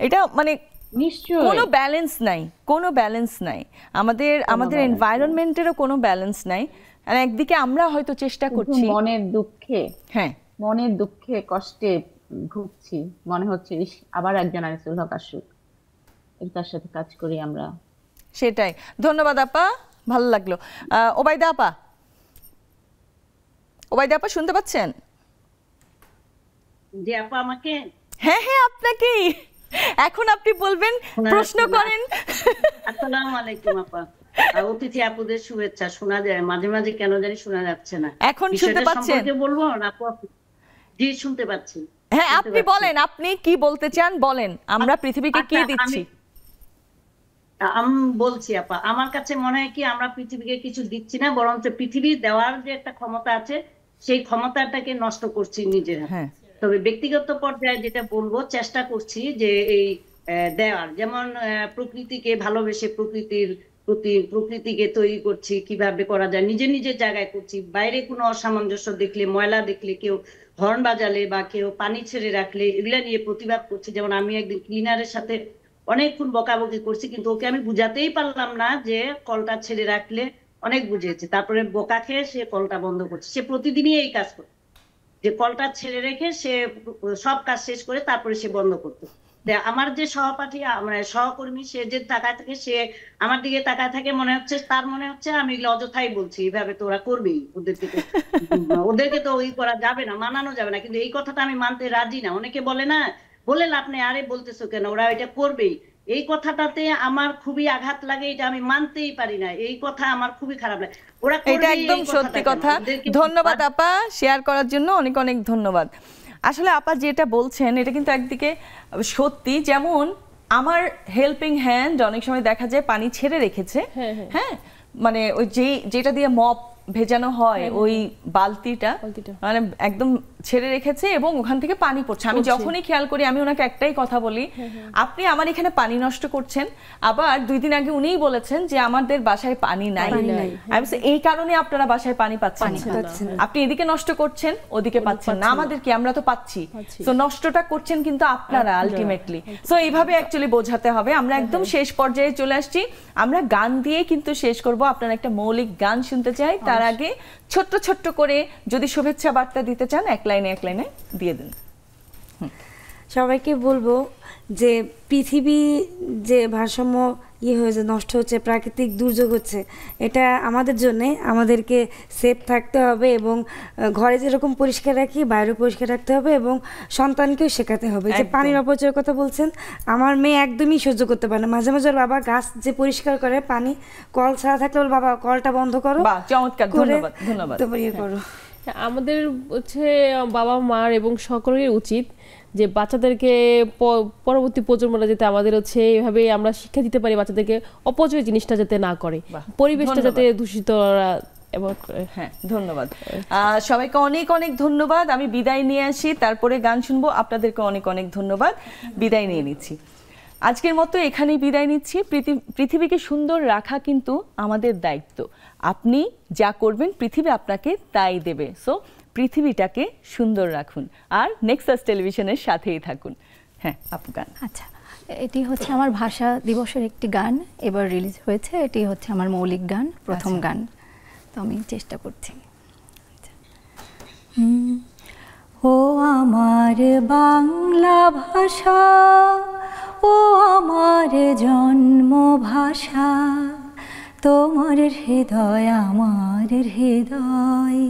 এটা মানে নিশ্চয়ই কোনো ব্যালেন্স নাই, কোনো ব্যালেন্স নাই, আমাদের এনভায়রনমেন্টেরও কোনো ব্যালেন্স নাই। আর একদিকে আমরা হয়তো চেষ্টা করছি, মনের দুঃখে, হ্যাঁ, মনের দুঃখে কষ্টে ভুগছি, মনে হচ্ছে আবার একজন আনিসুল হক আসুক, তার সাথে কাজ করি আমরা। সেটাই। ধন্যবাদ আপা, ভালো লাগলো। ওবায়দা আপা, ওবায়দা আপা শুনতে পাচ্ছেন? জি আপা, আমাকে? হ্যাঁ হ্যাঁ, আপনাকেই। এখন আপনি বলবেন, প্রশ্ন করেন। আসসালামু আলাইকুম আপা। অতিথি আপুদের শুভেচ্ছা। শোনা যায় মাঝে মাঝে, কেন জানি শোনা যাচ্ছে না। এখন শুনতে পাচ্ছেন? বলবো না আপু? জি শুনতে পাচ্ছি। হ্যাঁ, আপনি বলেন, আপনি কি বলতে চান বলেন, আমরা পৃথিবীকে কি দিচ্ছি। আমি বলছি আপা, আমার কাছে মনে হয় কি আমরা পৃথিবীকে কিছু দিচ্ছি না, বরঞ্চ পৃথিবী দেওয়ার যে একটা ক্ষমতা আছে, সেই ক্ষমতাটাকে নষ্ট করছি নিজেরা। তবে ব্যক্তিগত পর্যায়ে যেটা বলবো, চেষ্টা করছি যে এই দেওয়ার, যেমন প্রকৃতিকে ভালোবেসে প্রকৃতিকে তৈরি করছি, কিভাবে করা যায় নিজের নিজের জায়গায় করছি। বাইরে কোনো অসামঞ্জস্য দেখলে, ময়লা দেখলে, কেউ হর্ন বাজালে বা কেউ পানি ছেড়ে রাখলে, এগুলা নিয়ে প্রতিবাদ করছি। যেমন আমি একদিন ক্লিনারের সাথে অনেকক্ষণ বকাবকি করছি, কিন্তু ওকে আমি বুঝাতেই পারলাম না যে কলটা ছেড়ে রাখলে, অনেক বুঝিয়েছে, তারপরে বোকা খেয়ে সে কলটা বন্ধ করছে। সে প্রতিদিনই এই কাজ করে, যে কলটা ছেড়ে রেখে সে সব কাজ শেষ করে তারপরে সে বন্ধ করতো। আমার যে সহপাঠী, মানে সহকর্মী, সে যে তাকায় থাকে, সে আমার দিকে তাকায় থাকে, তার মনে হচ্ছে আমি অযথাই বলছি, এইভাবে তো ওরা করবেই, ওদেরকে তো ওই করা যাবে না, মানানো যাবে না। কিন্তু এই কথাটা আমি মানতে রাজি না। অনেকে বলে না, বলে লাভ নেই, আরে বলতেছো কেন, ওরা এটা করবেই। এই কথাটাতে আমার খুবই আঘাত লাগে, এটা আমি মানতেই পারি না। এই কথা আমার খুবই খারাপ লাগে। ওরা এটা একদম সত্যি কথা। ধন্যবাদ আপা শেয়ার করার জন্য, অনেক অনেক ধন্যবাদ। আসলে আপা যেটা বলছেন এটা কিন্তু একদিকে সত্যি, যেমন আমার হেল্পিং হ্যান্ড অনেক সময় দেখা যায় পানি ছেড়ে রেখেছে, হ্যাঁ, মানে ওই যেটা দিয়ে মপ ভেজানো হয়, ওই বালতিটা মানে একদম ছেড়ে রেখেছে এবং ওখান থেকে পানি পড়ছে। আমি যখনই খেয়াল করি আমি ওনাকে একটাই কথা বলি, আপনি আমার এখানে পানি নষ্ট করছেন। আবার 2 দিন আগে উনিই বলেছেন যে আমাদের বাসায় পানি নাই, আমি বলছি এই কারণে আপনারা বাসায় পানি পাচ্ছেন না, আপনি এদিকে নষ্ট করছেন ওদিকে পাচ্ছেন না, আমাদের কি, আমরা তো পাচ্ছি। সো নষ্টটা করছেন কিন্তু আপনারা আলটিমেটলি। সো এইভাবে অ্যাকচুয়ালি বোঝাতে হবে। আমরা একদম শেষ পর্যায়ে চলে আসছি, আমরা গান দিয়ে কিন্তু শেষ করব। আপনারা একটা মৌলিক গান শুনতে চাই, তার আগে ছোট্ট ছোট্ট করে যদি শুভেচ্ছা বার্তা দিতে চান এক লাইনে দিয়ে দিন। সবাইকে বলবো যে পৃথিবী যে ভারসাম্য হয়েছে, নষ্ট হচ্ছে, প্রাকৃতিক দুর্যোগ হচ্ছে, এটা আমাদের জন্য আমাদেরকে সেফ থাকতে হবে এবং ঘরে যেরকম পরিষ্কার রাখি বাইরে পরিষ্কার রাখতে হবে এবং সন্তানকেও শেখাতে হবে। যে পানির অপচয়ের কথা বলছেন, আমার মেয়ে একদমই সহ্য করতে পারে না। মাঝে মাঝে বাবা গাছ যে পরিষ্কার করে পানি কল ছাড়া থাকলে বল বাবা কলটা বন্ধ করো। চমৎকার, ধন্যবাদ ধন্যবাদ। করো। আমাদের হচ্ছে বাবা মার এবং সকলের উচিত যে বাচ্চাদেরকে পরবর্তী প্রজন্মরা যাতে আমাদের হচ্ছে এইভাবে আমরা শিক্ষা দিতে পারি বাচ্চাদেরকে অপচয় জিনিসটা যাতে না করে, পরিবেশটা যাতে দূষিত। হ্যাঁ, ধন্যবাদ সবাইকে, অনেক অনেক ধন্যবাদ। আমি বিদায় নিয়ে আসি, তারপরে গান শুনবো। আপনাদেরকে অনেক অনেক ধন্যবাদ, বিদায় নিয়ে নিচ্ছি। আজকের মতো এখানেই বিদায় নিচ্ছি। পৃথিবীকে সুন্দর রাখা কিন্তু আমাদের দায়িত্ব। আপনি যা করবেন পৃথিবী আপনাকে তাই দেবে। সো পৃথিবীটাকে সুন্দর রাখুন আর নেক্সাস টেলিভিশনের সাথেই থাকুন। হ্যাঁ আপু, গান। আচ্ছা, এটি হচ্ছে আমার ভাষা দিবসের একটি গান, এবার রিলিজ হয়েছে। এটি হচ্ছে আমার মৌলিক গান, প্রথম গান, তো আমি চেষ্টা করছি। ও আমার বাংলা ভাষা, ও আমার জন্ম ভাষা, তোমার হৃদয় আমার হৃদয়,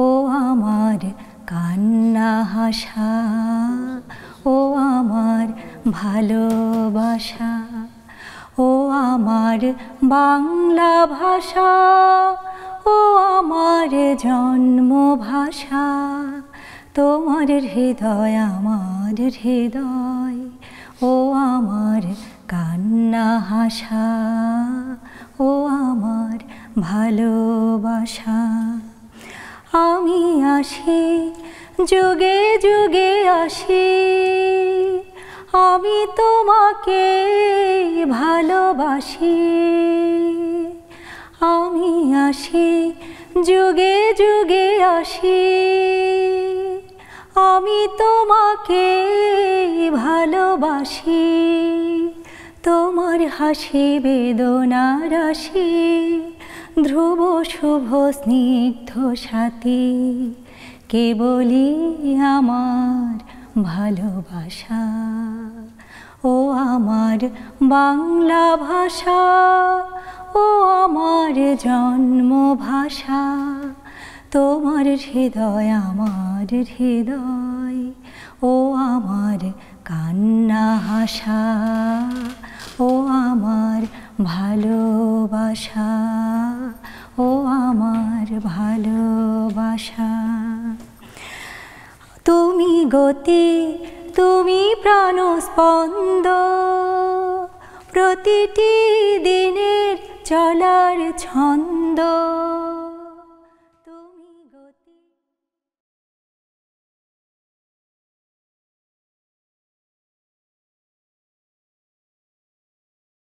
ও আমার কান্না হাসা, ও আমার ভালোবাসা, ও আমার বাংলা ভাষা, ও আমার জন্ম ভাষা, তোমার হৃদয় আমার হৃদয়, ও আমার কান্না হাসা, ও আমার ভালোবাসা। আমি আসি যুগে যুগে আসি, আমি তোমাকে ভালোবাসি। আমি আসি যুগে যুগে আসি, আমি তোমাকে ভালোবাসি। তোমার হাসি বেদনা রাশি, ধ্রুব শুভ স্নিগ্ধ সাথী, কেবলই আমার ভালোবাসা। ও আমার বাংলা ভাষা, ও আমার জন্ম ভাষা, তোমার হৃদয় আমার হৃদয়, ও আমার কান্না হাসা, ও আমার ভালোবাসা, ও আমার ভালোবাসা। তুমি গতি, তুমি প্রাণস্পন্দ, প্রতিটি দিনের চলার ছন্দ।